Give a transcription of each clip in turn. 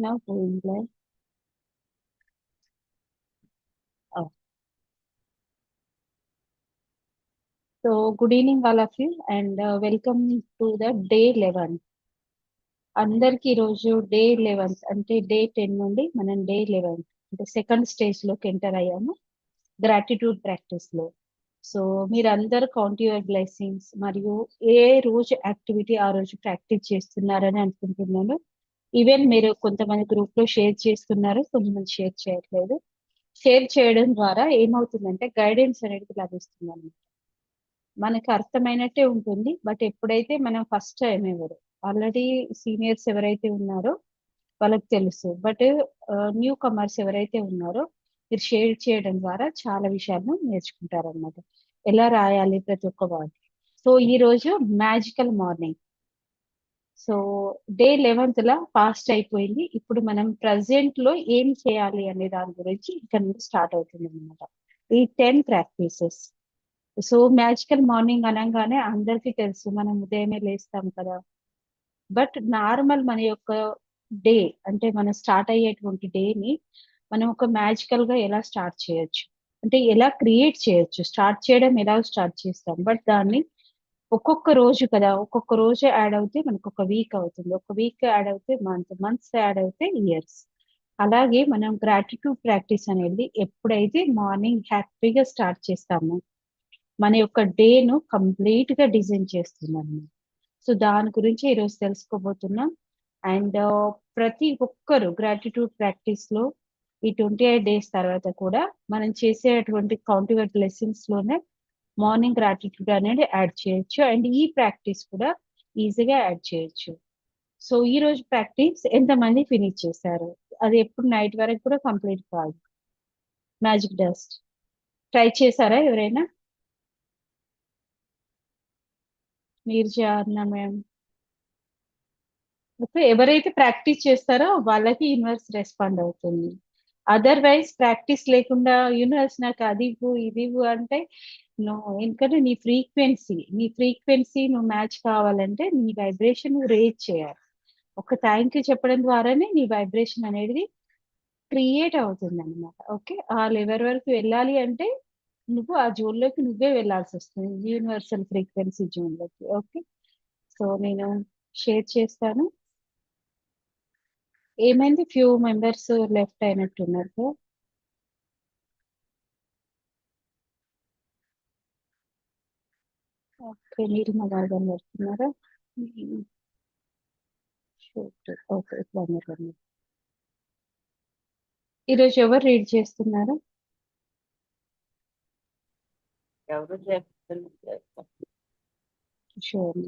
Now going live. Oh. So good evening all of you and welcome to the day 11. అందరికి ఈరోజు day 11 అంటే day 10 నుండి మనం day 11 అంటే సెకండ్ స్టేజ్ లోకి ఎంటర్ అయ్యాము గ్రాటిట్యూడ్ ప్రాక్టీస్ లో. సో మీరందరూ కౌంట్ యువర్ బ్లెస్సింగ్స్ మరియు ఏ రోజు యాక్టివిటీ ఆ రోజు ప్రాక్టీస్ చేస్తున్నారని అనుకుంటున్నాను. ఈవెన్ మీరు కొంతమంది గ్రూప్ లో షేర్ చేస్తున్నారు, కొంతమంది షేర్ చేయట్లేదు. షేర్ చేయడం ద్వారా ఏమవుతుందంటే గైడెన్స్ అనేది లభిస్తుంది. మనకి అర్థమైనట్టే ఉంటుంది. బట్ ఎప్పుడైతే మనం ఫస్ట్ టైం ఎవరు ఆల్రెడీ సీనియర్స్ ఎవరైతే ఉన్నారో వాళ్ళకి తెలుసు. బట్ న్యూ కమర్స్ ఎవరైతే ఉన్నారో మీరు షేర్ చేయడం ద్వారా చాలా విషయాలను నేర్చుకుంటారన్నమాట. ఎలా రాయాలి ప్రతి ఒక్క వర్డ్. సో ఈ రోజు magical morning. So day 11th లా ఫాస్ట్ అయిపోయింది. ఇప్పుడు మనం ప్రజెంట్ లో ఏం చేయాలి అనే దాని గురించి ఇక్కడ నుంచి స్టార్ట్ అవుతుంది అనమాట. ఈ 10 ప్రాక్టీసెస్. సో మ్యాజికల్ మార్నింగ్ అనగానే అందరికీ తెలుసు మనం ఉదయమే లేస్తాం కదా. బట్ నార్మల్ మన యొక్క డే అంటే మనం స్టార్ట్ అయ్యేటువంటి డేని మనం ఒక మ్యాజికల్ గా ఎలా స్టార్ట్ చేయొచ్చు, అంటే ఎలా క్రియేట్ చేయొచ్చు. స్టార్ట్ చేయడం ఎలా స్టార్ట్ చేస్తాం, బట్ దాన్ని ఒక్కొక్క రోజు కదా, ఒక్కొక్క రోజు యాడ్ అవుతే మనకు ఒక వీక్ అవుతుంది, ఒక వీక్ యాడ్ అవుతే మంత్స్ యాడ్ అవుతే ఇయర్స్. అలాగే మనం గ్రాటిట్యూడ్ ప్రాక్టీస్ అనేది ఎప్పుడైతే మార్నింగ్ హ్యాపీగా స్టార్ట్ చేస్తామో మన యొక్క డేను కంప్లీట్ గా డిజైన్ చేస్తున్నాను. సో దాని గురించి ఈరోజు తెలుసుకోబోతున్నాం. అండ్ ప్రతి ఒక్కరు గ్రాటిట్యూడ్ ప్రాక్టీస్ లో ఈ 28 days తర్వాత కూడా మనం చేసేటువంటి కౌంటివేట్ లెసన్స్ లోనే మార్నింగ్ గ్రాటిట్యూడ్ అనేది యాడ్ చేయొచ్చు. అండ్ ఈ ప్రాక్టీస్ కూడా ఈజీగా యాడ్ చేయొచ్చు. సో ఈ రోజు ప్రాక్టీస్ ఎంతమంది ఫినిష్ చేశారు? అది ఎప్పుడు నైట్ వరకు కూడా కంప్లీట్ కాదు. మ్యాజిక్ డస్ట్ ట్రై చేశారా ఎవరైనా? మీరు జారిన మ్యామ్. ఓకే, ఎవరైతే ప్రాక్టీస్ చేస్తారో వాళ్ళకి యూనివర్స్ రెస్పాండ్ అవుతుంది. అదర్వైజ్ ప్రాక్టీస్ లేకుండా యూనివర్స్ నాకు అది ఇవ్వు ఇది ఇవ్వు అంటే నో. ఎందుకంటే నీ ఫ్రీక్వెన్సీ నువ్వు మ్యాచ్ కావాలంటే నీ వైబ్రేషన్ నువ్వు రేజ్ చేయాలి. ఒక థ్యాంక్ యూ చెప్పడం ద్వారానే నీ వైబ్రేషన్ అనేది క్రియేట్ అవుతుంది అనమాట. ఓకే, ఆ లెవెల్ వరకు వెళ్ళాలి అంటే నువ్వు ఆ జోన్ లోకి నువ్వే వెళ్ళాల్సి వస్తుంది, యూనివర్సల్ ఫ్రీక్వెన్సీ జోన్ లోకి. ఓకే, సో నేను షేర్ చేస్తాను. ఏమైంది, ఫ్యూ మెంబర్స్ లెఫ్ట్ అయినట్టున్నారు సార్. ఓకే, మీరు మా గార్డెన్ పెడుతున్నారా? ఓకే, ఇట్లా అన్నారు. ఈరోజు ఎవరు రీడ్ చేస్తున్నారు? ఎవరు చేస్తారు? షూర్.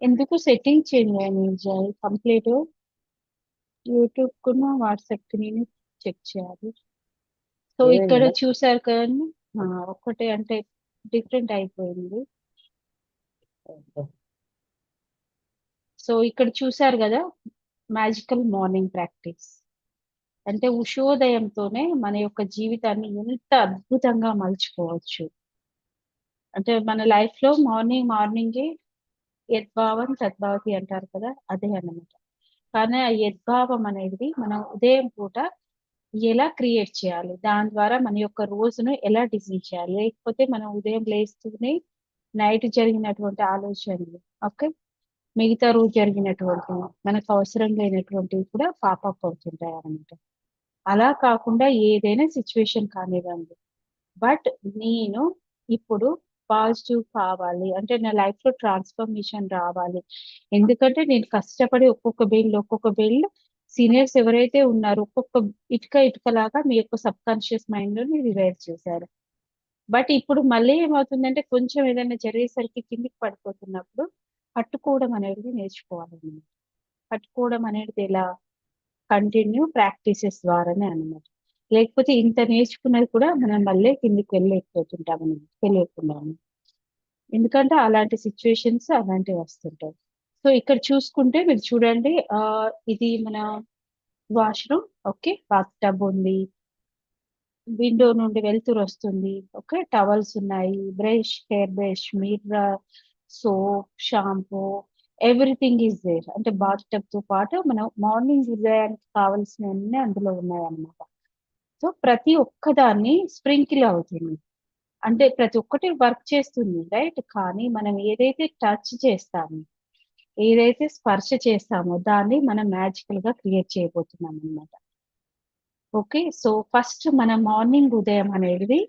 ఎందుకు సెట్టింగ్ చేంజ్ అయ్యాయి కంప్లీట్? యూట్యూబ్ కూడా వాట్సాప్ కి నేను చెక్ చేయాలి. సో ఇక్కడ ఏమైంది? చూసారు కానీ ఒక్కటే అంటే డిఫరెంట్ అయిపోయింది. సో ఇక్కడ చూసారు కదా, మ్యాజికల్ మార్నింగ్ ప్రాక్టీస్ అంటే ఉషోదయంతోనే మన యొక్క జీవితాన్ని ఎంత అద్భుతంగా మలుచుకోవచ్చు. అంటే మన లైఫ్ లో మార్నింగే యద్భావం తద్భావతి అంటారు కదా, అదే అన్నమాట. కానీ ఆ యద్భావం అనేది మనం ఉదయం పూట ఎలా క్రియేట్ చేయాలి, దాని ద్వారా మన యొక్క రోజును ఎలా డిజైన్ చేయాలి. లేకపోతే మనం ఉదయం లేస్తూనే నైట్ జరిగినటువంటి ఆలోచనలు, ఓకే, మిగతా రోజు జరిగినటువంటి మనకు అవసరం లేనటువంటివి కూడా పాపప్ అవుతుంటాయి అన్నమాట. అలా కాకుండా ఏదైనా సిచ్యువేషన్ కానివ్వండి, బట్ నేను ఇప్పుడు పాజిటివ్ కావాలి అంటే నా లైఫ్ లో ట్రాన్స్ఫర్మేషన్ రావాలి. ఎందుకంటే నేను కష్టపడి ఒక్కొక్క బిల్డ్ సీనియర్స్ ఎవరైతే ఉన్నారో ఒక్కొక్క ఇటుకలాగా మీ యొక్క సబ్ కాన్షియస్ మైండ్ లో రివైర్ చేశారు. బట్ ఇప్పుడు మళ్ళీ ఏమవుతుందంటే కొంచెం ఏదైనా జరిగేసరికి కిందికి పడిపోతున్నప్పుడు పట్టుకోవడం అనేది నేర్చుకోవాలి. పట్టుకోవడం అనేది ఎలా? కంటిన్యూ ప్రాక్టీసెస్ ద్వారానే అన్నమాట. లేకపోతే ఇంత నేర్చుకున్నది కూడా మనం మళ్ళీ కిందికి వెళ్ళలేకపోతుంటాం అనేది తెలియకుండా. ఎందుకంటే అలాంటి సిచ్యువేషన్స్ అలాంటివి వస్తుంటాయి. సో ఇక్కడ చూసుకుంటే మీరు చూడండి, ఇది మన వాష్రూమ్. ఓకే, బాత్ టబ్ ఉంది, విండో నుండి వెలుతురు వస్తుంది. ఓకే, టవల్స్ ఉన్నాయి, hair brush, mirror, soap, shampoo, everything is there. అంటే బాత్ టబ్ తో పాటు మనం మార్నింగ్ ఉదయానికి కావాల్సినవన్నీ అందులో ఉన్నాయన్నమాట. సో ప్రతి ఒక్కదాన్ని స్ప్రింకిల్ అవుతుంది. అంటే ప్రతి ఒక్కటి వర్క్ చేస్తుంది, రైట్? కానీ మనం ఏదైతే టచ్ చేస్తామో, ఏదైతే స్పర్శ చేస్తామో దాన్ని మనం మ్యాజికల్ గా క్రియేట్ చేయబోతున్నాం అన్నమాట. ఓకే, సో ఫస్ట్ మన మార్నింగ్ ఉదయం అనేది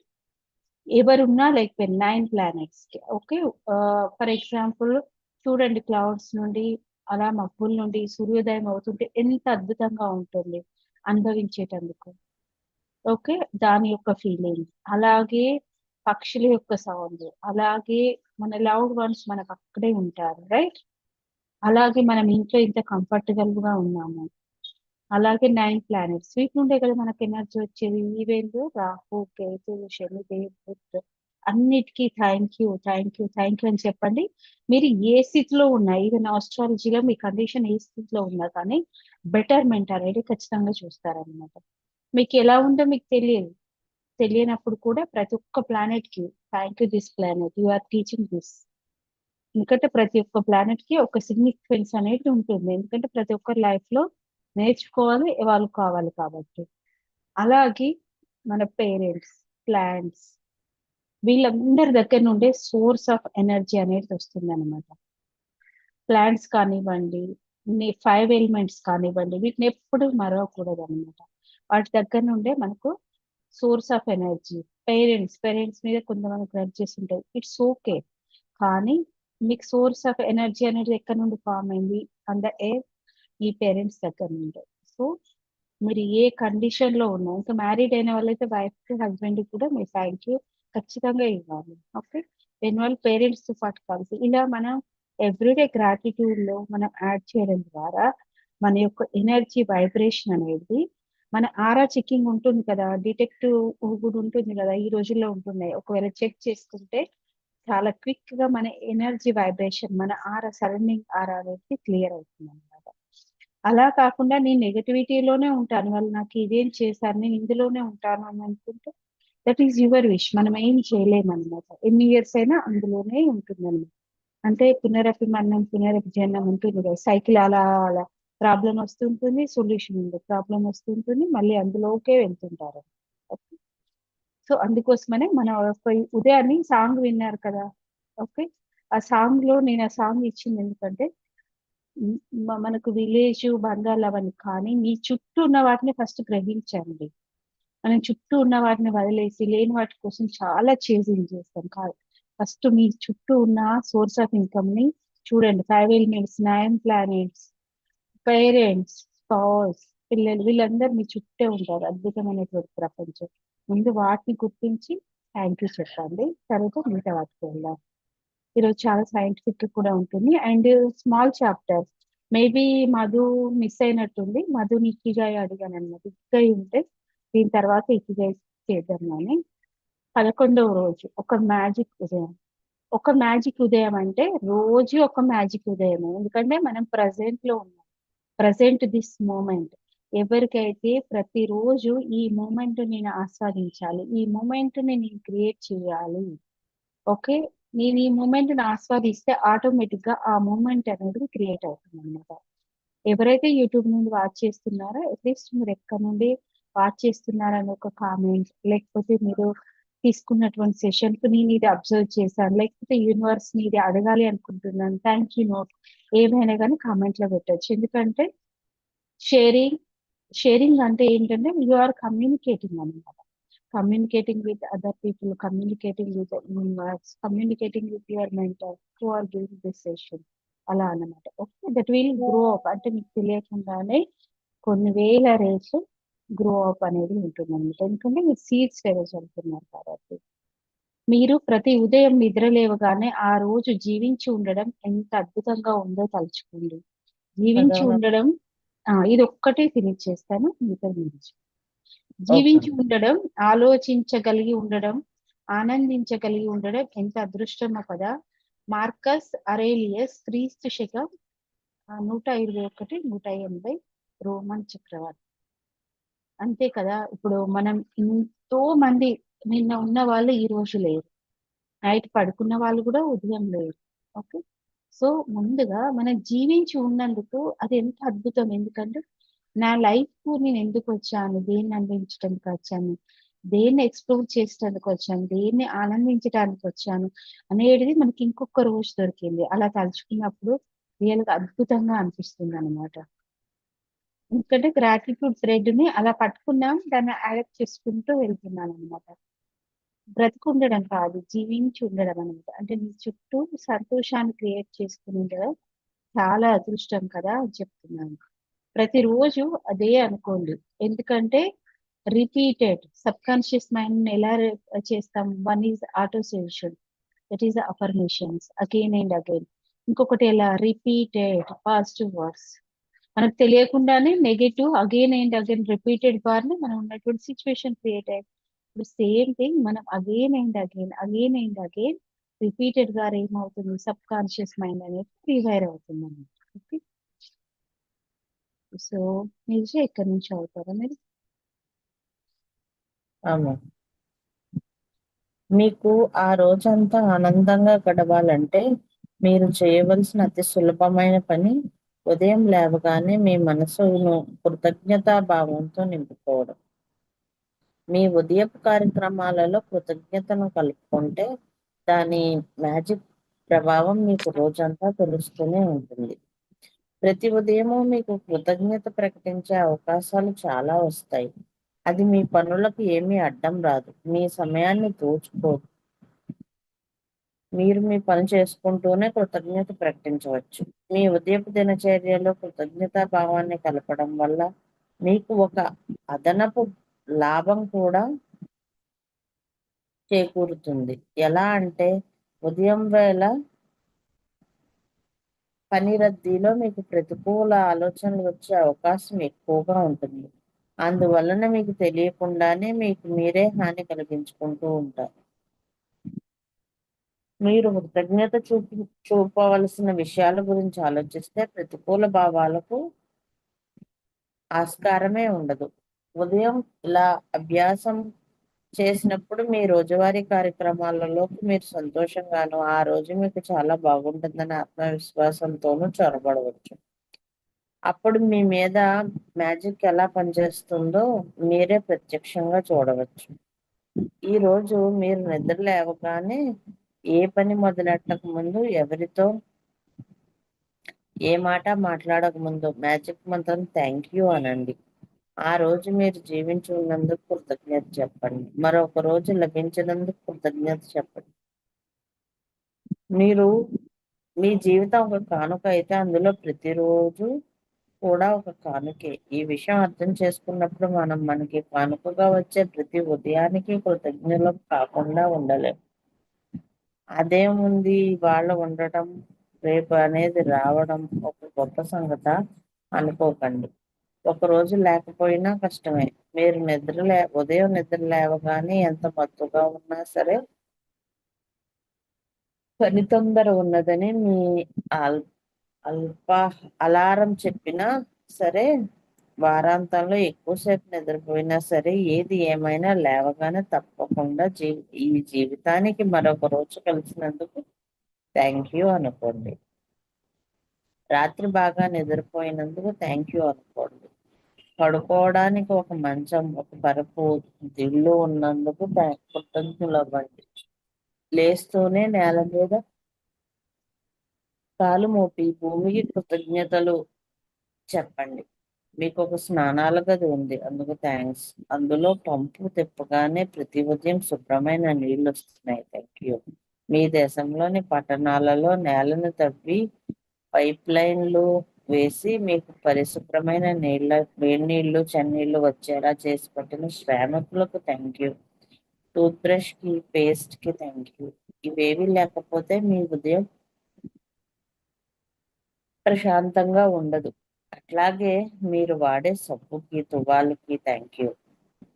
ఎవరున్నా లైక్ 9 ప్లానెట్స్ కి. ఓకే, ఫర్ ఎగ్జాంపుల్ చూడండి, క్లౌడ్స్ నుండి అలా మబ్బుల నుండి సూర్యోదయం అవుతుంటే ఎంత అద్భుతంగా ఉంటుంది అనుభవించేటందుకు. ఓకే, దాని యొక్క ఫీలింగ్, అలాగే పక్షుల యొక్క సౌండ్, అలాగే మన లవ్డ్ వన్స్ మనకు అక్కడే ఉంటారు, రైట్? అలాగే మనం ఇంట్లో ఇంత కంఫర్టబుల్ గా ఉన్నాము. అలాగే 9 ప్లానెట్స్ వీటి నుండే కదా మనకి ఎనర్జీ వచ్చేది. ఈవెన్ రాహు, కేతు, శని, బుధ్, అన్నిటికీ థ్యాంక్ యూ అని చెప్పండి. మీరు ఏ స్థితిలో ఉన్నా, ఈవెన్ ఆస్ట్రాలజీలో మీ కండిషన్ ఏ స్థితిలో ఉన్నా కానీ బెటర్మెంట్ అనేది ఖచ్చితంగా చూస్తారనమాట. మీకు ఎలా ఉందో మీకు తెలియదు. తెలియనప్పుడు కూడా ప్రతి ఒక్క ప్లానెట్ కి thank you this planet, you are teaching this. ఎందుకంటే ప్రతి ఒక్క ప్లానెట్ కి ఒక సిగ్నిఫికెన్స్ అనేది ఉంటుంది. ఎందుకంటే ప్రతి ఒక్కరి లైఫ్ లో నేర్చుకోవాలి, ఎవాల్వ్ కావాలి కాబట్టి. అలాగే మన పేరెంట్స్, ప్లాంట్స్, వీళ్ళందరి దగ్గర నుండే సోర్స్ ఆఫ్ ఎనర్జీ అనేది వస్తుంది అనమాట. ప్లాంట్స్ కానివ్వండి, 5 ఎలిమెంట్స్ కానివ్వండి, వీటిని ఎప్పుడు మరవకూడదు అనమాట. వాటి దగ్గర నుండే మనకు సోర్స్ ఆఫ్ ఎనర్జీ. పేరెంట్స్ మీద కొంతమంది గ్రడ్జెస్ ఉంటాయి, ఇట్స్ ఓకే. కానీ మీకు సోర్స్ ఆఫ్ ఎనర్జీ అనేది ఎక్కడ నుండి ఫామ్ అయింది? అండ్ ఎయిర్, మీ పేరెంట్స్ దగ్గర నుండి. సో మీరు ఏ కండిషన్ లో ఉన్నా, ఇంకా మ్యారీడ్ అయిన వాళ్ళైతే వైఫ్ కి, హస్బెండ్ కి కూడా మీరు థ్యాంక్ యూ ఖచ్చితంగా ఇవ్వాలి. ఓకే, దేని వాళ్ళ పేరెంట్స్ తో పాటు కలిసి ఇలా మనం ఎవ్రీడే గ్రాటిట్యూడ్ లో మనం యాడ్ చేయడం ద్వారా మన యొక్క ఎనర్జీ వైబ్రేషన్ అనేది, మన ఆరా చెకింగ్ ఉంటుంది కదా, డిటెక్టివ్ కూడా ఉంటుంది కదా, ఈ రోజుల్లో ఉంటున్నాయి. ఒకవేళ చెక్ చేసుకుంటే చాలా క్విక్ గా మన ఎనర్జీ వైబ్రేషన్, మన ఆరా, సరౌండింగ్ ఆరా అనేది క్లియర్ అవుతుంది అనమాట. అలా కాకుండా నేను నెగటివిటీలోనే ఉంటాను, వాళ్ళు నాకు ఇదేం చేశారు, నేను ఇందులోనే ఉంటాను అని అనుకుంటే దట్ ఈస్ యువర్ విష్. మనం ఏం చేయలేమన్నమాట. ఎన్ని ఇయర్స్ అయినా అందులోనే ఉంటుందన్నమాట. అంటే పునరపి మరణం పునరపి జన్మం ఉంటుంది కదా, సైకిల్ అలా అలా ప్రాబ్లం వస్తుంటుంది, సొల్యూషన్ ఉంది, ప్రాబ్లం వస్తుంటుంది, మళ్ళీ అందులోకే వెళ్తుంటారు. సో అందుకోసమనే మన యొక్క ఉదయాన్ని సాంగ్ విన్నారు కదా. ఓకే, ఆ సాంగ్ లో నేను ఆ సాంగ్ ఇచ్చింది ఎందుకంటే మనకు విలేజ్ బంధాలు అవన్నీ కానీ మీ చుట్టూ ఉన్న వాటిని ఫస్ట్ గ్రహించండి. మనం చుట్టూ ఉన్న వాటిని వదిలేసి లేని వాటి కోసం చాలా చేసింగ్ చేస్తాం కాదు. ఫస్ట్ మీ చుట్టూ ఉన్న సోర్స్ ఆఫ్ ఇన్కమ్ ని చూడండి. 5 ఎలిమెంట్స్, 9 ప్లానెట్స్, పేరెంట్స్, స్పౌస్, పిల్లలు, వీళ్ళందరూ మీ చుట్టే ఉంటారు. అద్భుతమైనటువంటి ప్రపంచం. ముందు వాటిని గుర్తించి థ్యాంక్ యూ చెప్పండి, తర్వాత మిగతా వాటికి వెళ్దాం. ఈరోజు చాలా సైంటిఫిక్ కూడా ఉంటుంది and small chapter. Maybe Madhu miss అయినట్టుంది. మధుని ఇకిగాయ అడిగాను అనమాట. ఇకిగాయ ఉంటే దీని తర్వాత ఇకిగాయ చేద్దాం అని. 11వ రోజు ఒక మ్యాజిక్ ఉదయం. ఒక మ్యాజిక్ ఉదయం అంటే రోజు ఒక మ్యాజిక్ ఉదయం, ఎందుకంటే మనం ప్రజెంట్ లో ఉన్నాం. Present this moment. ఎవరికైతే ప్రతిరోజు ఈ మూమెంట్ నేను ఆస్వాదించాలి, ఈ మూమెంట్ నేను క్రియేట్ చేయాలి. ఓకే, నేను ఈ మూమెంట్ ని ఆస్వాదిస్తే ఆటోమేటిక్ గా ఆ మూమెంట్ అనేది క్రియేట్ అవుతుంది అనమాట. ఎవరైతే యూట్యూబ్ నుండి వాచ్ చేస్తున్నారో అట్లీస్ట్ మీరు ఎక్కడ నుండి వాచ్ చేస్తున్నారని ఒక కామెంట్, లేకపోతే మీరు తీసుకున్నటువంటి సెషన్ కు నేను ఇది అబ్జర్వ్ చేశాను, లేకపోతే యూనివర్స్ ని ఇది అడగాలి అనుకుంటున్నాను, థ్యాంక్ యూ నోట్, ఏమైనా కానీ కామెంట్ లో పెట్టచ్చు. ఎందుకంటే షేరింగ్, షేరింగ్ అంటే ఏంటంటే యు ఆర్ కమ్యూనికేటింగ్ అనమాట. Communicating with other people, communicating with universe, communicating with your mentor who are giving this session, అలా అన్నమాట. Okay, that will grow up. అంటే మీకు తెలియకుండానే కొన్ని వేల రేట్లు గ్రో అప్ అనేది ఉంటుంది అనమాట. ఎందుకంటే మీరు సీడ్స్ చదువుతున్నారు కాబట్టి. మీరు ప్రతి ఉదయం నిద్ర లేవగానే ఆ రోజు జీవించి ఉండడం ఎంత అద్భుతంగా ఉందో తలుచుకోండి. జీవించి అదవును. ఉండడం, ఇది ఒక్కటే ఫినిష్ చేస్తాను, మిగతా మీరు. ఓకే. జీవించి ఉండడం, ఆలోచించగలిగి ఉండడం, ఆనందించగలిగి ఉండడం ఎంత అదృష్టమో కదా. మార్కస్ అరేలియస్ క్రీస్తు శకం 121, 180, రోమన్ చక్రవర్తి. అంతే కదా. ఇప్పుడు మనం ఎంతో మంది నిన్న ఉన్న వాళ్ళు ఈ రోజు లేరు. నైట్ పడుకున్న వాళ్ళు కూడా ఉదయం లేరు. ఓకే. సో ముందుగా మనం జీవించి ఉన్నందుకు అది ఎంత అద్భుతం. ఎందుకంటే నా లైఫ్ నేను ఎందుకు వచ్చాను, దేన్ని అందించడానికి వచ్చాను, దేన్ని ఎక్స్ప్లోర్ చేసేందుకు వచ్చాను, దేన్ని ఆనందించడానికి వచ్చాను అనేది మనకి ఇంకొక రోజు దొరికింది. అలా తలుచుకున్నప్పుడు రియల్ గా అద్భుతంగా అనిపిస్తుంది అనమాట. ఎందుకంటే గ్రాటిట్యూడ్ థ్రెడ్ ని అలా పట్టుకున్నాం, దాన్ని యాడప్ట్ చేసుకుంటూ వెళ్తున్నాను అనమాట. బ్రతికుండడం కాదు, జీవించి ఉండడం అనమాట. అంటే నీ చుట్టూ సంతోషాన్ని క్రియేట్ చేసుకుని ఉండడం చాలా అదృష్టం కదా అని చెప్తున్నాను. ప్రతిరోజు అదే అనుకోండి. ఎందుకంటే రిపీటెడ్ సబ్ కాన్షియస్ మైండ్ ఎలా చేస్తాం. One is auto suggestion, that is affirmations again and again. ఇంకొకటి ఎలా రిపీటెడ్ పాజిటివ్ వర్డ్స్. మనకు తెలియకుండానే negative again and again repeated bar మనం ఉన్నటువంటి సిచ్యువేషన్ క్రియేట్ అయ్యింది. ఇప్పుడు సేమ్ థింగ్ మనం అగైన్ అండ్ అగైన్ రిపీటెడ్ గా ఏమవుతుంది, సబ్ కాన్షియస్ మైండ్ అనేది రివైర్ అవుతుంది అన్నమాట. ఓకే. సో మీరు ఎక్కడి నుంచి అవుతారా మీరు? ఆమె మీకు ఆ రోజంతా ఆనందంగా గడవాలంటే మీరు చేయవలసిన అతి సులభమైన పని ఉదయం లేవగానే మీ మనసును కృతజ్ఞతా భావంతో నింపుకోవడం. మీ ఉదయపు కార్యక్రమాలలో కృతజ్ఞతను కలుపుకుంటే దాని మ్యాజిక్ ప్రభావం మీకు రోజంతా తెలుస్తూనే ఉంటుంది. ప్రతి ఉదయము మీకు కృతజ్ఞత ప్రకటించే అవకాశాలు చాలా వస్తాయి. అది మీ పనులకు ఏమీ అడ్డం రాదు, మీ సమయాన్ని దోచుకోదు. మీరు మీ పని చేసుకుంటూనే కృతజ్ఞత ప్రకటించవచ్చు. మీ ఉదయపు దినచర్యలో కృతజ్ఞతా భావాన్ని కలపడం వల్ల మీకు ఒక అదనపు లాభం కూడా చేకూరుతుంది. ఎలా అంటే ఉదయం వేళ పని రద్దీలో మీకు ప్రతికూల ఆలోచనలు వచ్చే అవకాశం ఎక్కువగా ఉంటుంది. అందువలన మీకు తెలియకుండానే మీకు మీరే హాని కలిగించుకుంటూ ఉంటారు. మీరు కృతజ్ఞత చూపవలసిన విషయాల గురించి ఆలోచిస్తే ప్రతికూల భావాలకు ఆస్కారమే ఉండదు. ఉదయం ఇలా అభ్యాసం చేసినప్పుడు మీ రోజువారీ కార్యక్రమాలలోకి మీరు సంతోషంగాను, ఆ రోజు మీకు చాలా బాగుంటుందని ఆత్మవిశ్వాసంతోనూ చొరబడవచ్చు. అప్పుడు మీ మీద మ్యాజిక్ ఎలా పనిచేస్తుందో మీరే ప్రత్యక్షంగా చూడవచ్చు. ఈ రోజు మీరు నిద్ర లేవగానే ఏ పని మొదలెట్టక ముందు, ఎవరితో ఏ మాట మాట్లాడక ముందు మ్యాజిక్ మంత్రం థ్యాంక్ యూ అనండి. ఆ రోజు మీరు జీవించి ఉన్నందుకు కృతజ్ఞత చెప్పండి. మరొక రోజు లభించినందుకు కృతజ్ఞత చెప్పండి. మీరు మీ జీవితం ఒక కానుక అయితే అందులో ప్రతిరోజు కూడా ఒక కానుకే. ఈ విషయం అర్థం చేసుకున్నప్పుడు మనం మనకి కానుకగా వచ్చే ప్రతి ఉదయానికి కృతజ్ఞతలు కాకుండా ఉండలేం. అదేముంది ఇవాళ ఉండటం, రేపు అనేది రావడం ఒక గొప్ప సంగత అనుకోకండి. ఒకరోజు లేకపోయినా కష్టమే. మీరు ఉదయం నిద్ర లేవగానే ఎంత మత్తుగా ఉన్నా సరే, పని తొందర ఉన్నదని మీ అల్ అల్ప అలారం చెప్పినా సరే, వారాంతంలో ఎక్కువసేపు నిద్రపోయినా సరే, ఏది ఏమైనా లేవగానే తప్పకుండా ఈ జీవితానికి మరొక రోజు కలిసినందుకు థ్యాంక్ యూ అనుకోండి. రాత్రి బాగా నిద్రపోయినందుకు థ్యాంక్ యూ అనుకోండి. పడుకోవడానికి ఒక మంచం, ఒక పరుపు, దిళ్ళు ఉన్నందుకు కృతజ్ఞులవ్వండి. లేస్తూనే నేల మీద కాలు మోపి భూమికి కృతజ్ఞతలు చెప్పండి. మీకు ఒక స్నానాల గది ఉంది, అందుకు థ్యాంక్స్. అందులో పంపు తిప్పగానే ప్రతి ఉదయం శుభ్రమైన నీళ్లు వస్తున్నాయి, థ్యాంక్ యూ. మీ దేశంలోని పట్టణాలలో నేలను తవ్వి పైప్ లైన్లు వేసి మీకు పరిశుభ్రమైన వేడి నీళ్లు, చన్నీళ్లు వచ్చేలా చేసి పెట్టిన శ్రామికులకు థ్యాంక్ యూ. టూత్ బ్రష్ కి, పేస్ట్ కి థ్యాంక్ యూ. ఇవేవి లేకపోతే మీ ఉదయం ప్రశాంతంగా ఉండదు. అట్లాగే మీరు వాడే సబ్బుకి, తువాలుకి థ్యాంక్ యూ.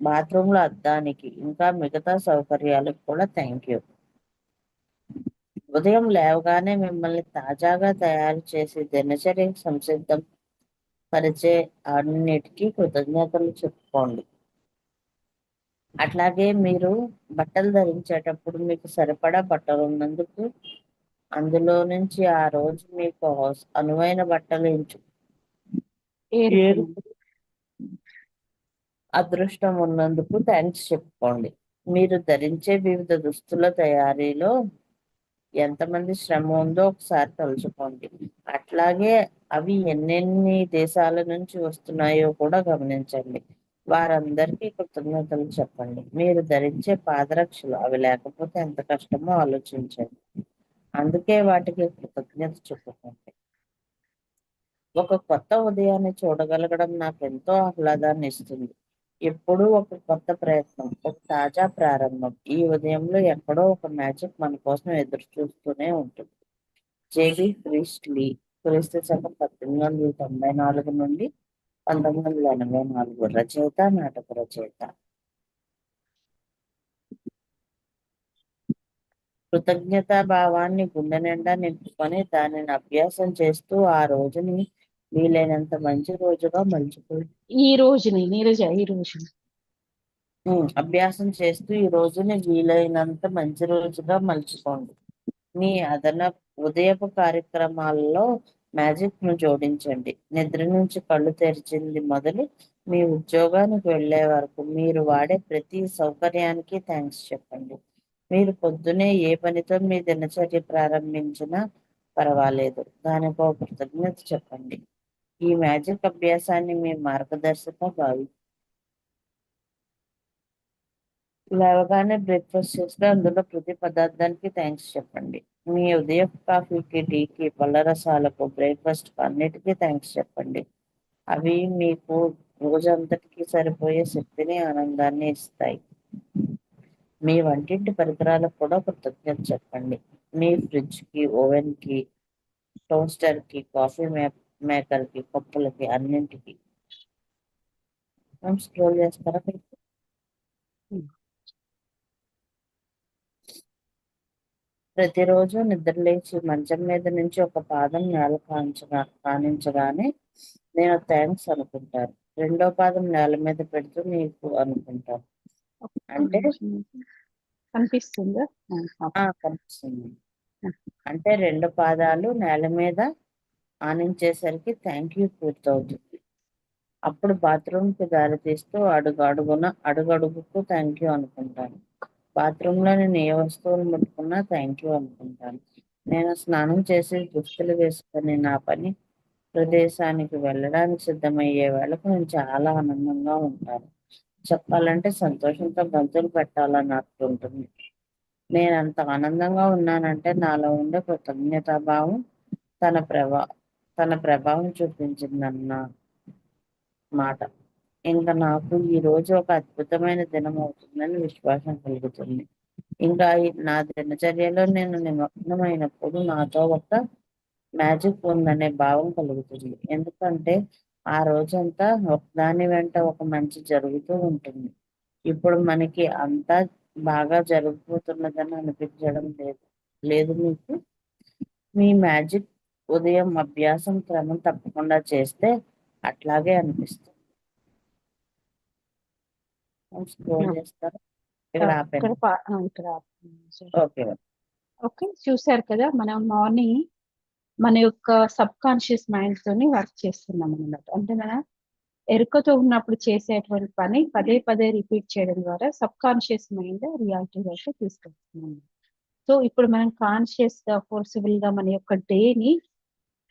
బాత్రూంలో అద్దానికి, ఇంకా మిగతా సౌకర్యాలకు కూడా థ్యాంక్ యూ. ఉదయం లేవగానే మిమ్మల్ని తాజాగా తయారు చేసి దినచర్యకు సంసిద్ధం పరిచే అన్నిటికీ కృతజ్ఞతలు చెప్పుకోండి. అట్లాగే మీరు బట్టలు ధరించేటప్పుడు మీకు సరిపడా బట్టలు ఉన్నందుకు అందులో నుంచి ఆ రోజు మీకు అనువైన బట్టలు ఏరుకోండి. ఏరుకు అదృష్టం ఉన్నందుకు థ్యాంక్స్ చెప్పుకోండి. మీరు ధరించే వివిధ దుస్తుల తయారీలో ఎంతమంది శ్రమ ఉందో ఒకసారి తలుచుకోండి. అట్లాగే అవి ఎన్నెన్ని దేశాల నుంచి వస్తున్నాయో కూడా గమనించండి. వారందరికీ కృతజ్ఞతలు చెప్పండి. మీరు ధరించే పాదరక్షలు అవి లేకపోతే ఎంత కష్టమో ఆలోచించండి. అందుకే వాటికి కృతజ్ఞత చెప్పుకోండి. ఒక కొత్త ఉదయాన్ని చూడగలగడం నాకు ఎంతో ఆహ్లాదాన్ని ఇస్తుంది. ఎప్పుడూ ఒక కొత్త ప్రయత్నం, ఒక తాజా ప్రారంభం. ఈ ఉదయంలో ఎక్కడో ఒక మ్యాజిక్ మన కోసం ఎదురు చూస్తూనే ఉంటుంది. జేబీ ప్రీస్ట్లీ, క్రీస్తు శకం 1894 నుండి 1984, రచయిత, నాటక రచయిత. కృతజ్ఞతా భావాన్ని గుండె నిండా నింపుకొని దానిని అభ్యాసం చేస్తూ ఆ రోజుని వీలైనంత మంచి రోజుగా మలుచుకోండి. ఈ రోజుని నీరజ ఈ రోజు అభ్యాసం చేస్తూ ఈ రోజుని వీలైనంత మంచి రోజుగా మలుచుకోండి. మీ ఉదయపు కార్యక్రమాల్లో మ్యాజిక్ ను జోడించండి. నిద్ర నుంచి కళ్ళు తెరిచింది మొదలు మీ ఉద్యోగానికి వెళ్ళే వరకు మీరు వాడే ప్రతి సౌకర్యానికి థ్యాంక్స్ చెప్పండి. మీరు పొద్దునే ఏ పనితో మీ దినచర్య ప్రారంభించినా పర్వాలేదు, దానికో కృతజ్ఞత చెప్పండి. ఈ మ్యాజిక్ అభ్యాసాన్ని మీ మార్గదర్శక భావి. లేవగానే బ్రేక్ఫాస్ట్ చేస్తే అందులో ప్రతి పదార్థానికి థ్యాంక్స్ చెప్పండి. మీ ఉదయం కాఫీకి, టీకి, పళ్ళ రసాలకు, బ్రేక్ఫాస్ట్ అన్నిటికీ థ్యాంక్స్ చెప్పండి. అవి మీకు రోజంతటికి సరిపోయే శక్తిని, ఆనందాన్ని ఇస్తాయి. మీ వంటింటి పరికరాలకు కూడా కృతజ్ఞత చెప్పండి. మీ ఫ్రిడ్జ్కి, ఓవెన్కి, టోస్టర్కి, కాఫీ మేకర్కి, కప్పులకి, అన్నింటికి. స్క్రోల్ చేస్తారా మీరు? ప్రతిరోజు నిద్రలేచి మంచం మీద నుంచి ఒక పాదం నేల కానించగానే నేను థ్యాంక్స్ అనుకుంటాను. రెండో పాదం నేల మీద పెడుతూ నీకు అనుకుంటాను. అంటే కనిపిస్తుందా? కనిపిస్తుంది. అంటే రెండు పాదాలు నేల మీద ఆనించేసరికి థ్యాంక్ యూ పూర్తవుతుంది. అప్పుడు బాత్రూమ్కి దారి తీస్తూ అడుగడుగుకు థ్యాంక్ యూ అనుకుంటాను. బాత్రూంలో నేను ఏ వస్తువులు ముట్టుకున్నా థ్యాంక్ యూ అనుకుంటాను. నేను స్నానం చేసి దుస్తులు వేసుకొని నా పని ప్రదేశానికి వెళ్ళడానికి సిద్ధమయ్యే వేళకు నేను చాలా ఆనందంగా ఉంటాను. చెప్పాలంటే సంతోషంతో గంతులు పెట్టాలని ఉంటుంది. నేను అంత ఆనందంగా ఉన్నానంటే నాలో ఉండే కృతజ్ఞతాభావం తన ప్రభా తన ప్రభావం చూపించిందన్న మాట. ఇంకా నాకు ఈ రోజు ఒక అద్భుతమైన దినం అవుతుందని విశ్వాసం కలుగుతుంది. ఇంకా నా దినచర్యలో నేను నిమగ్నమైనప్పుడు నాతో ఒక మ్యాజిక్ ఉందనే భావం కలుగుతుంది. ఎందుకంటే ఆ రోజంతా ఒకదాని వెంట ఒక మంచి జరుగుతూ ఉంటుంది. ఇప్పుడు మనకి అంతా బాగా జరుగుతున్నదని అనిపించడం లేదు మీకు? మీ మ్యాజిక్ ఉదయం అభ్యాసం క్రమం తప్పకుండా చేస్తే అట్లాగే అనిపిస్తుంది. స్క్రోల్ చేస్తారా? ఇక్కడ ఆపండి. ఓకే. ఓకే, చూసారు కదా, మనం మార్నింగ్ మన యొక్క సబ్ కాన్షియస్ మైండ్ తోని వర్క్ చేస్తున్నాం అన్నమాట. అంటే మన ఎరుకతో ఉన్నప్పుడు చేసేటువంటి పని పదే పదే రిపీట్ చేయడం ద్వారా సబ్ కాన్షియస్ మైండ్ రియాలిటీ వరకు తీసుకొస్తున్నాం. సో ఇప్పుడు మనం కాన్షియస్ గా, ఫోర్సిబుల్ గా మన యొక్క డేని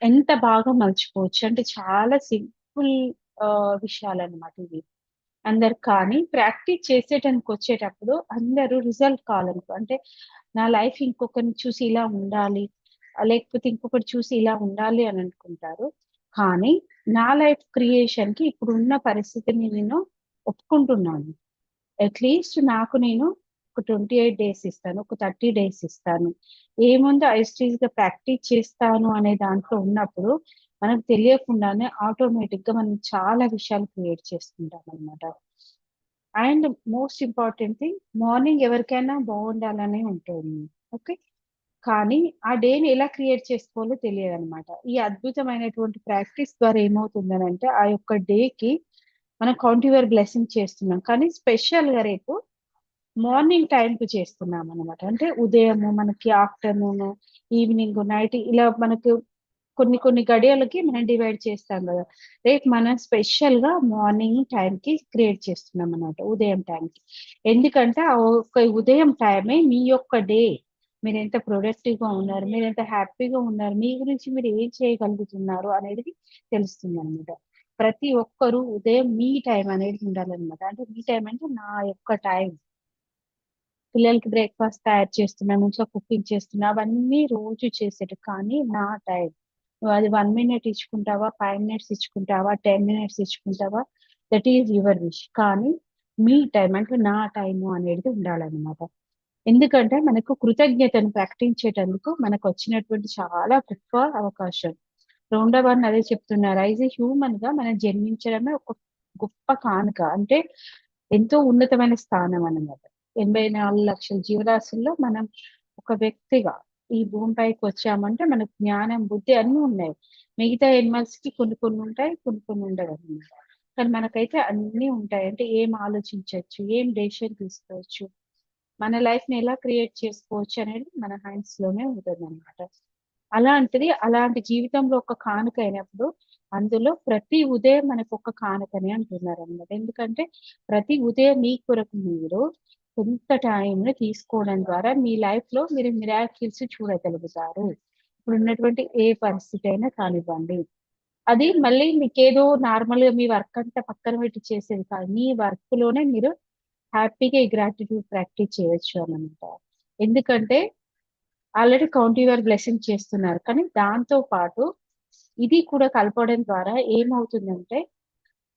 ఎంత బాగా మలుచుకోవచ్చు అంటే చాలా సింపుల్ విషయాలు అనమాట ఇవి. అందరు కానీ ప్రాక్టీస్ చేసేటానికి వచ్చేటప్పుడు అందరూ రిజల్ట్ కావాలనుకో, అంటే నా లైఫ్ ఇంకొకరిని చూసి ఇలా ఉండాలి, లేకపోతే ఇంకొకటి చూసి ఇలా ఉండాలి అని అనుకుంటారు. కానీ నా లైఫ్ క్రియేషన్ కి ఇప్పుడు ఉన్న పరిస్థితిని నేను ఒప్పుకుంటున్నాను. అట్లీస్ట్ నాకు నేను ఒక 28 డేస్ ఇస్తాను, ఒక 30 డేస్ ఇస్తాను, ఏముందో ఐస్టీజ్ గా ప్రాక్టీస్ చేస్తాను అనే దాంట్లో ఉన్నప్పుడు మనకు తెలియకుండానే ఆటోమేటిక్ గా మనం చాలా విషయాలు క్రియేట్ చేసుకుంటాం అనమాట. And most important thing, morning ఎవరికైనా బాగుండాలనే ఉంటుంది. ఓకే, కానీ ఆ డేని ఎలా క్రియేట్ చేసుకోవాలో తెలియదు అనమాట. ఈ అద్భుతమైనటువంటి ప్రాక్టీస్ ద్వారా ఏమవుతుందని అంటే ఆ యొక్క డేకి మనం కౌంట్ యువర్ బ్లెస్సింగ్ చేస్తున్నాం. కానీ స్పెషల్ గా రేపు మార్నింగ్ టైంకి చేస్తున్నాం అనమాట. అంటే ఉదయము మనకి ఆఫ్టర్నూన్, ఈవినింగ్, నైట్ ఇలా మనకు కొన్ని గడియలకి మనం డివైడ్ చేస్తాం గదా! రేపు మనం స్పెషల్‌గా మార్నింగ్ టైంకి క్రియేట్ చేస్తున్నాం అన్నమాట. ఉదయం టైంకి. ఎందుకంటే ఆ ఒక్క ఉదయం టైమే మీ యొక్క డే మీరెంత ప్రొడక్టివ్‌గా ఉన్నారు, మీరెంత హ్యాపీగా ఉన్నారు, మీ గురించి మీరు ఏం చేయగలుగుతున్నారు అనేది తెలుస్తుందన్నమాట. ప్రతి ఒక్కరు ఉదయం మీ టైం అనేది ఉండాలన్నమాట. అంటే మీ టైం అంటే నా యొక్క టైం. పిల్లలకి బ్రేక్‌ఫాస్ట్ తయారు చేస్తున్నాను, ఇంట్లో కుకింగ్ చేస్తున్నా, అవన్నీ రోజు చేసేటివి. కానీ నా టైం. నువ్వది 1 మినిట్ ఇచ్చుకుంటావా, 5 మినిట్స్ ఇచ్చుకుంటావా, 10 మినిట్స్ ఇచ్చుకుంటావా, దట్ ఈస్ యువర్ విష్. కానీ మీ టైం అంటే నా టైము అనేది ఉండాలనమాట. ఎందుకంటే మనకు కృతజ్ఞతను ప్రకటించేటందుకు మనకొచ్చినటువంటి చాలా గొప్ప అవకాశం. రౌండ్ వన్ అదే చెప్తున్నారు. యాస్ ఎ హ్యూమన్‌గా మనం జన్మించడమే ఒక గొప్ప కానుక. అంటే ఎంతో ఉన్నతమైన స్థానం అన్నమాట. 84,00,000 జీవరాశుల్లో మనం ఒక వ్యక్తిగా ఈ భూమిపైకొచ్చామంటే మనకు జ్ఞానం, బుద్ధి అన్నీ ఉన్నాయి. మిగతా యానిమల్స్‌కి కొన్ని ఉంటాయి. కొన్ని ఉండవన్నమాట. కానీ మనకైతే అన్నీ ఉంటాయి. అంటే ఏం ఆలోచించొచ్చు, ఏం డెసిషన్ తీసుకోవచ్చు, మన లైఫ్‌ని ఎలా క్రియేట్ చేసుకోవచ్చు అనేది మన హ్యాండ్స్‌లోనే ఉంటుందన్నమాట. అలాంటి జీవితంలో ఒక కానుక అయినప్పుడు అందులో ప్రతి ఉదయం మనకొక కానుకనే అంటున్నారన్నమాట. ఎందుకంటే ప్రతి ఉదయం మీ కొరకు మీరు కొంత టైంని తీసుకోవడం ద్వారా మీ లైఫ్‌లో మీరు మిరాకిల్స్ చూడగలుగుతారు. ఇప్పుడున్నటువంటి ఏ పరిస్థితి అయినా కానివ్వండి. అది మళ్ళీ మీకేదో నార్మల్‌గా మీ వర్క్ అంతా పక్కన పెట్టి చేసేది కాదు. మీ వర్క్‌లోనే మీరు హ్యాపీగా ఈ గ్రాటిట్యూడ్ ప్రాక్టీస్ చేయొచ్చు అన్నమాట. ఎందుకంటే ఆల్రెడీ కౌంట్ యువర్ బ్లెస్సింగ్స్ చేస్తున్నారు. కానీ దాంతో పాటు ఇది కూడా కలపడం ద్వారా ఏమవుతుందంటే,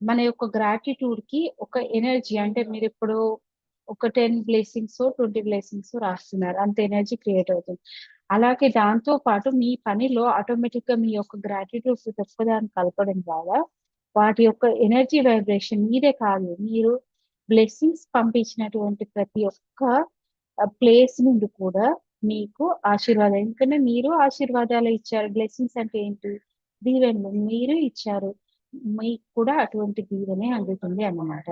మన యొక్క గ్రాటిట్యూడ్‌కి ఒక ఎనర్జీ అంటే మీరిప్పుడు ఒక 10 బ్లెస్సింగ్సో, 20 బ్లెస్సింగ్సో రాస్తున్నారు. అంత ఎనర్జీ క్రియేట్ అవుతుంది. అలాగే దాంతో పాటు మీ పనిలో ఆటోమేటిక్‌గా మీ యొక్క గ్రాటిట్యూడ్ ప్రతి ఒక్కదాన్ని కలపడం ద్వారా వాటి యొక్క ఎనర్జీ వైబ్రేషన్ మీదే కాదు, మీరు బ్లెస్సింగ్స్ పంపించినటువంటి ప్రతి ఒక్క ప్లేస్ నుండి కూడా మీకు ఆశీర్వాదం. ఎందుకంటే మీరు ఆశీర్వాదాలే ఇచ్చారు. బ్లెస్సింగ్స్ అంటే ఏంటి? దీవెనలు. మీరు ఇచ్చారు. మీకు కూడా అటువంటి దీవెనే అందుతుంది అన్నమాట.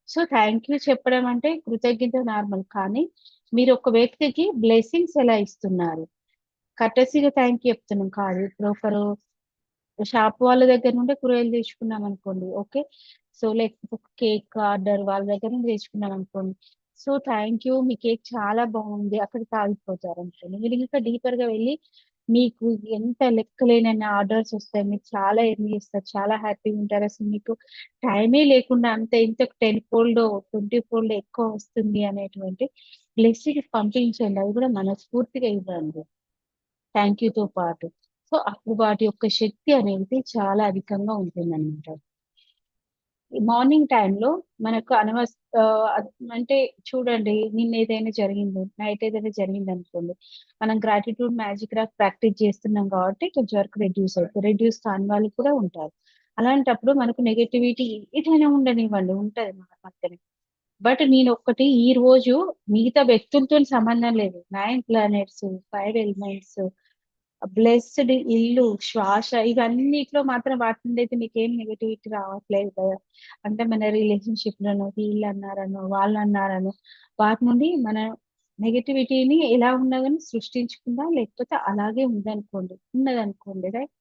సో, థాంక్ యూ చెప్పడం అంటే కృతజ్ఞత నార్మల్. కానీ మీరు ఒక వ్యక్తికి బ్లెస్సింగ్స్ ఎలా ఇస్తున్నారు? కర్టెసీగా థాంక్ యూ చెప్తున్నాం కాదు. ఇప్పుడు ఒకరు షాప్ వాళ్ళ దగ్గర నుండే కూరగాయలు తెచ్చుకున్నామనుకోండి. ఓకే. సో, లేకపోతే ఒక కేక్ ఆర్డర్ వాళ్ళ దగ్గర నుండి తెచ్చుకున్నామనుకోండి. So, thank you. మీ కేక్ చాలా బావుంది. అక్కడికి ఆగిపోతారనుకోండి. మీరు ఇంకా డీపర్‌గా వెళ్లి మీకు ఎంత లెక్కలేనన్ని ఆర్డర్స్ వస్తాయి. మీరు చాలా ఎర్న్ చేస్తారు. చాలా హ్యాపీగా ఉంటారు. అసలు మీకు టైమే లేకుండా అంత ఇంతకు 10 ఫోల్డో, 20 ఫోల్డో ఎక్కువ వస్తుంది అనేటువంటి బ్లెస్సింగ్స్ పంపించండి. అది కూడా మనస్ఫూర్తిగా ఇవ్వండి. థాంక్ యూతో పాటు. సో, అప్పుడు వాటి యొక్క శక్తి అనేది చాలా అధికంగా ఉంటుందనమాట. ఈ మార్నింగ్ టైమ్‌లో మనకు అంటే చూడండి నిన్నేదైనా జరిగింది, నైట్ ఏదైనా జరిగిందనుకోండి. మనం గ్రాటిట్యూడ్ మ్యాజిక్ రాక్ ప్రాక్టీస్ చేస్తున్నాం కాబట్టి కొంచెం వరకు రెడ్యూస్ అవుతది. రెడ్యూస్ కాని వాళ్ళు కూడా ఉంటారు. అలాంటప్పుడు మనకు నెగటివిటీ ఏదైనా ఉండనివ్వండి ఉంటది మన పక్కనే. బట్ నేనొక్కటి ఈ రోజు మిగతా వ్యక్తులతోని సంబంధం లేదు. 9 ప్లానెట్స్, 5 ఎలిమెంట్స్, బ్లెస్డ్ ఇల్లు, శ్వాస ఇవన్నిట్లో మాత్రం వాటి నుండైతే మీకేం నెగటివిటీ రావట్లేదు కదా! అంటే మన రిలేషన్‌షిప్‌లోనో వీళ్ళన్నారనో, వాళ్ళన్నారనో వాటి నుండి మన నెగటివిటీని ఎలా ఉన్నా గాని సృష్టించకుండా లేకపోతే అలాగే ఉన్నదనుకోండి రైట్.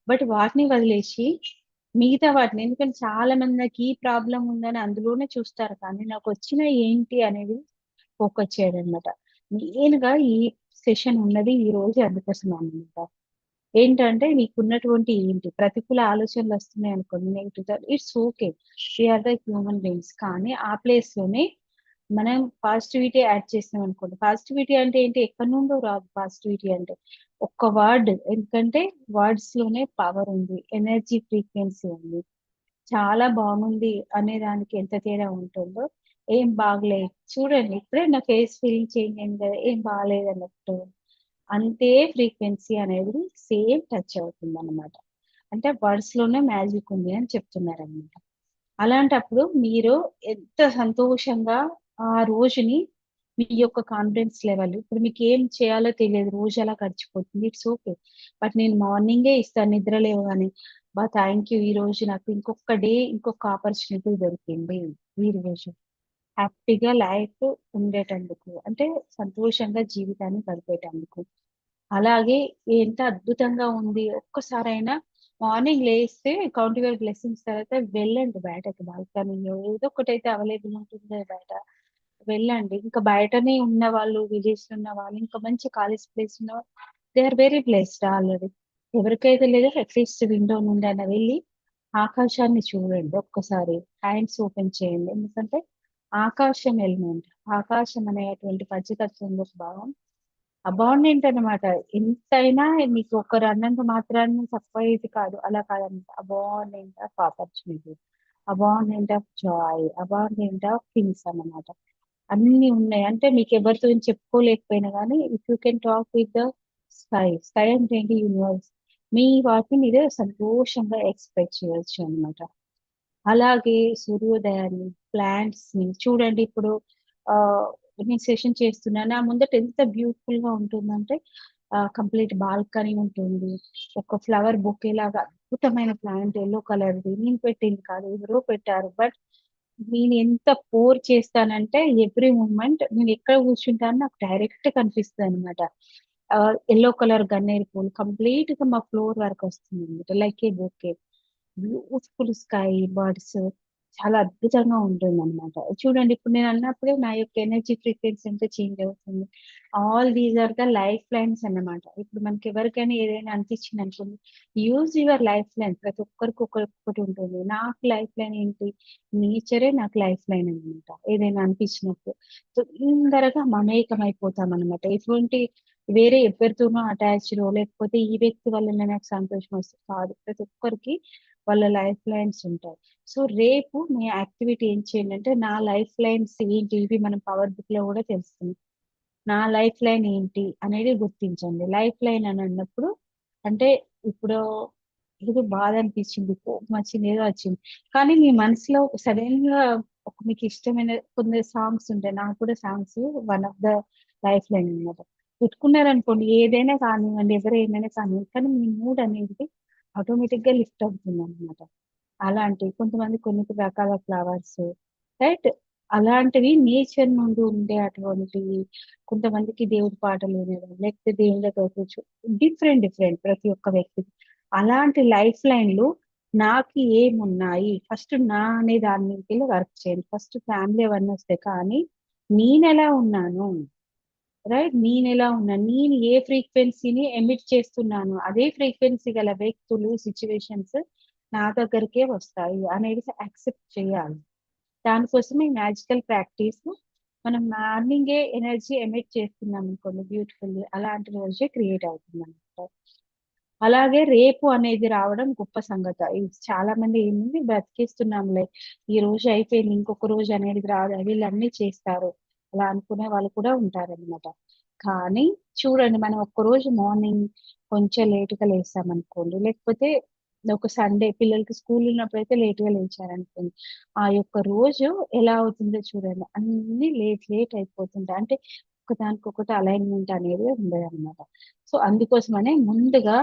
బట్ వాటిని వదిలేసి మిగతా వాటిని ఎందుకంటే చాలా మంది నాకు ఈ ప్రాబ్లమ్ ఉందని అందులోనే చూస్తారు. కానీ నాకొచ్చినయి ఏంటి అనేది ఫోకస్ చేయరనమాట. మెయిన్‌గా ఈ సెషన్ ఉన్నది ఈ రోజు అందుకోసమే అన్నమాట. ఏంటంటే మీకున్నటువంటి ఏంటి ప్రతికూల ఆలోచనలొస్తున్నాయనుకోండి negative thought it's okay. We are the human beings. కానీ ఆ ప్లేస్‌లోనే మనం పాజిటివిటీ యాడ్ చేసామనుకోండి. పాజిటివిటీ అంటే ఏంటి? ఎక్కడి నుండో రాదు పాజిటివిటీ అంటే. ఒక్క వర్డ్ ఎందుకంటే వర్డ్స్‌లోనే పవర్ ఉంది. ఎనర్జీ ఫ్రీక్వెన్సీ ఉంది. చాలా బాగుంది అనే దానికి ఎంత తేడా ఉంటుందో, ఏం బాగలేదు చూడండి ఇప్పుడే నా ఫేస్ ఫీలింగ్ చేంజ్ అయింది కదా! ఏం బాలేదన్నట్టు. అంతే ఫ్రీక్వెన్సీ అనేది సేమ్ టచ్ అవుతుందన్నమాట. అంటే వర్డ్స్‌లోనే మ్యాజిక్ ఉంది అని చెప్తున్నారన్నమాట. అలాంటప్పుడు మీరు ఎంత సంతోషంగా ఆ రోజుని మీ యొక్క కాన్ఫిడెన్స్ లెవెల్ ఇప్పుడు మీకేం చేయాలో తెలియదు. రోజు అలా గడిచిపోతుంది. It's okay. బట్ నేను మార్నింగే ఇస్తాను నిద్ర లేవగానే. అబ్బా! థాంక్ యూ ఈరోజు నాకు ఇంకొక డే, ఇంకొక ఆపర్చునిటీ దొరికింది ఈరోజు. హ్యాపీగా లైఫ్ ఉండేటందుకు, అంటే సంతోషంగా జీవితాన్ని గడిపేటందుకు. అలాగే ఎంత అద్భుతంగా ఉంది. ఒక్కసారైనా మార్నింగ్ లేస్తే కౌంట్ యువర్ బ్లెస్సింగ్స్ తర్వాత వెళ్ళండి బయటకి, బాల్కనీలో ఏదో ఒకటైతే అవైలబుల్ ఉంటుంది బయట. వెళ్ళండి. ఇంకా బయటనే ఉన్నవాళ్ళు, విలేజ్‌లో ఉన్నవాళ్ళు, ఇంకా మంచి కాలేజ్ ప్లేస్ ఉన్న they are very blessed already. ఎవరికైతే లేదో అట్‌లీస్ట్ విండో నుండైనా వెళ్ళి ఆకాశాన్ని చూడండి ఒక్కసారి. హ్యాండ్స్ ఓపెన్ చేయండి. ఎందుకంటే ఆకాశం ఎలిమెంట్. ఆకాశం అనేటువంటి పంచతత్వంలోకి భాగం. అబాండెంట్ అన్నమాట. ఎంతైనా మీకు ఒకరు అన్నంత మాత్రాన తక్కువయ్యేది కాదు. అలా కాదనమాట. Abundant of opportunity, abundant of Joy, abundant of things అన్నమాట. అన్నీ ఉన్నాయి. అంటే మీకెవరితోని చెప్పుకోలేకపోయినా గానీ, if you can talk with the sky. Sky అంటే ఏంటి? యూనివర్స్. మీ వాటిని మీరే సంతోషంగా ఎక్స్‌ప్రెస్ చేయొచ్చు అన్నమాట. అలాగే సూర్యోదయాన్ని, ప్లాంట్స్‌ని చూడండి. ఇప్పుడు ఆహ్, నేను సెషన్ చేస్తున్నా. నా ముందట ఎంత బ్యూటిఫుల్‌గా ఉంటుందంటే కంప్లీట్ బాల్కనీ ఉంటుంది. ఒక ఫ్లవర్ బొకే లాగా అద్భుతమైన ప్లాంట్ యెల్లో కలర్‌ది. నేను పెట్టింది కాదు. ఎవరో పెట్టారు. బట్ నేను ఎంత పోర్ చేస్తానంటే ఎవ్రీ మూమెంట్ నేనెక్కడ కూర్చుంటానో నాకు డైరెక్ట్ కనిపిస్తదనమాట. యెల్లో కలర్ గన్నేరు పూలు కంప్లీట్‌గా మా ఫ్లోర్ వరకొస్తుందనమాట. Like a bouquet. Beautiful sky, birds చాలా అద్భుతంగా ఉంటుందనమాట. చూడండి ఇప్పుడు నేనన్నప్పుడే నా యొక్క ఎనర్జీ ఫ్రీక్వెన్సీ అంతా చేంజ్ అవుతుంది. All these are the life lines అన్నమాట. ఇప్పుడు మనకెవరికైనా ఏదైనా అనిపించిందనుకోండి, యూజ్ యువర్ లైఫ్ లైన్. ప్రతి ఒక్కరికి ఒక్కొక్కటి ఉంటుంది. నాకు లైఫ్ లైన్ ఏంటి? నేచరే నాకు లైఫ్ లైన్ అన్నమాట. ఏదైనా అనిపించినప్పుడు. సో, తొందరగా మమేకమైపోతామన్నమాట. ఎటువంటి వేరే ఎవరితోనో అటాచ్‌డో లేకపోతే ఈ వ్యక్తి వల్లనే నాకు సంతోషం వస్తది కాదు. ప్రతి ఒక్కరికి వాళ్ళ లైఫ్ లైన్స్ ఉంటాయి. సో, రేపు మీ యాక్టివిటీ ఏం చేయండంటే, నా లైఫ్ లైన్స్ ఏంటి? ఇవి మనం పవర్ బుక్‌లో గూడా తెలుస్తుంది. నా లైఫ్ లైన్ ఏంటి అనేది గుర్తించండి. లైఫ్ లైన్ అని అన్నప్పుడు అంటే ఇప్పుడు ఏదో బాధ అనిపించింది, కోపమొచ్చింది, ఏదో వచ్చింది. కానీ మీ మనసులో సడెన్‌గా ఒక మీకు ఇష్టమైన కొన్ని సాంగ్స్ ఉంటాయి. నాకు కూడా songs one of the life line అన్నమాట. పెట్టుకున్నారనుకోండి ఏదైనా కానివ్వండి, ఎవరు ఏమైనా కానివ్వండి, కానీ మీ మూడ్ అనేది ఆటోమేటిక్‌గా లిఫ్ట్ అవుతుందన్నమాట. అలాంటివి కొంతమంది కొన్ని రకాల ఫ్లవర్స్ రైట్? అలాంటివి నేచర్ నుండి ఉండే అటువంటివి కొంతమందికి దేవుడి పాటలు వినడం, లేకపోతే దేవుని దగ్గర డిఫరెంట్ డిఫరెంట్ ప్రతి ఒక్క వ్యక్తికి. అలాంటి లైఫ్ లైన్‌లు నాకు ఏమున్నాయి? ఫస్ట్ నా అనే దాని మీదకెళ్ళి వర్క్ చేయండి. ఫస్ట్ ఫ్యామిలీ అవేర్‌నెస్ కానీ నేనెలా ఉన్నాను? రైట్? నేనెలా ఉన్నాను? నేను ఏ ఫ్రీక్వెన్సీని ఎమిట్ చేస్తున్నాను? అదే ఫ్రీక్వెన్సీ గల వ్యక్తులు, సిట్యుయేషన్స్ నా దగ్గరికే వస్తాయి అనేది యాక్సెప్ట్ చేయాలి. దానికోసమే మ్యాజికల్ ప్రాక్టీస్. మనం మార్నింగే ఎనర్జీ ఎమిట్ చేస్తున్నామనుకోండి బ్యూటిఫుల్లీ అలాంటి రోజే క్రియేట్ అవుతుందనమాట. అలాగే రేపు అనేది రావడం గొప్ప సంగత. ఇది చాలా మంది ఏంది బ్రతికిస్తున్నాంలే. ఈ రోజు అయిపోయింది. ఇంకొక రోజు అనేది రాదు. వీళ్ళన్నీ చేస్తారు. అలా అనుకునే వాళ్ళు కూడా ఉంటారనమాట. కానీ చూడండి మనం ఒక్కరోజు మార్నింగ్ కొంచెం లేట్‌గా లేసామనుకోండి, లేకపోతే ఒక సండే పిల్లలకి స్కూల్ ఉన్నప్పుడైతే లేట్‌గా లేచారనుకోండి. ఆ యొక్క రోజు ఎలా అవుతుందో చూడండి. అన్నీ లేట్ లేట్ అయిపోతుంటాయి. అంటే ఒకదానికొకటి అలైన్‌మెంట్ అనేది ఉండదనమాట. సో, అందుకోసమనే ముందుగా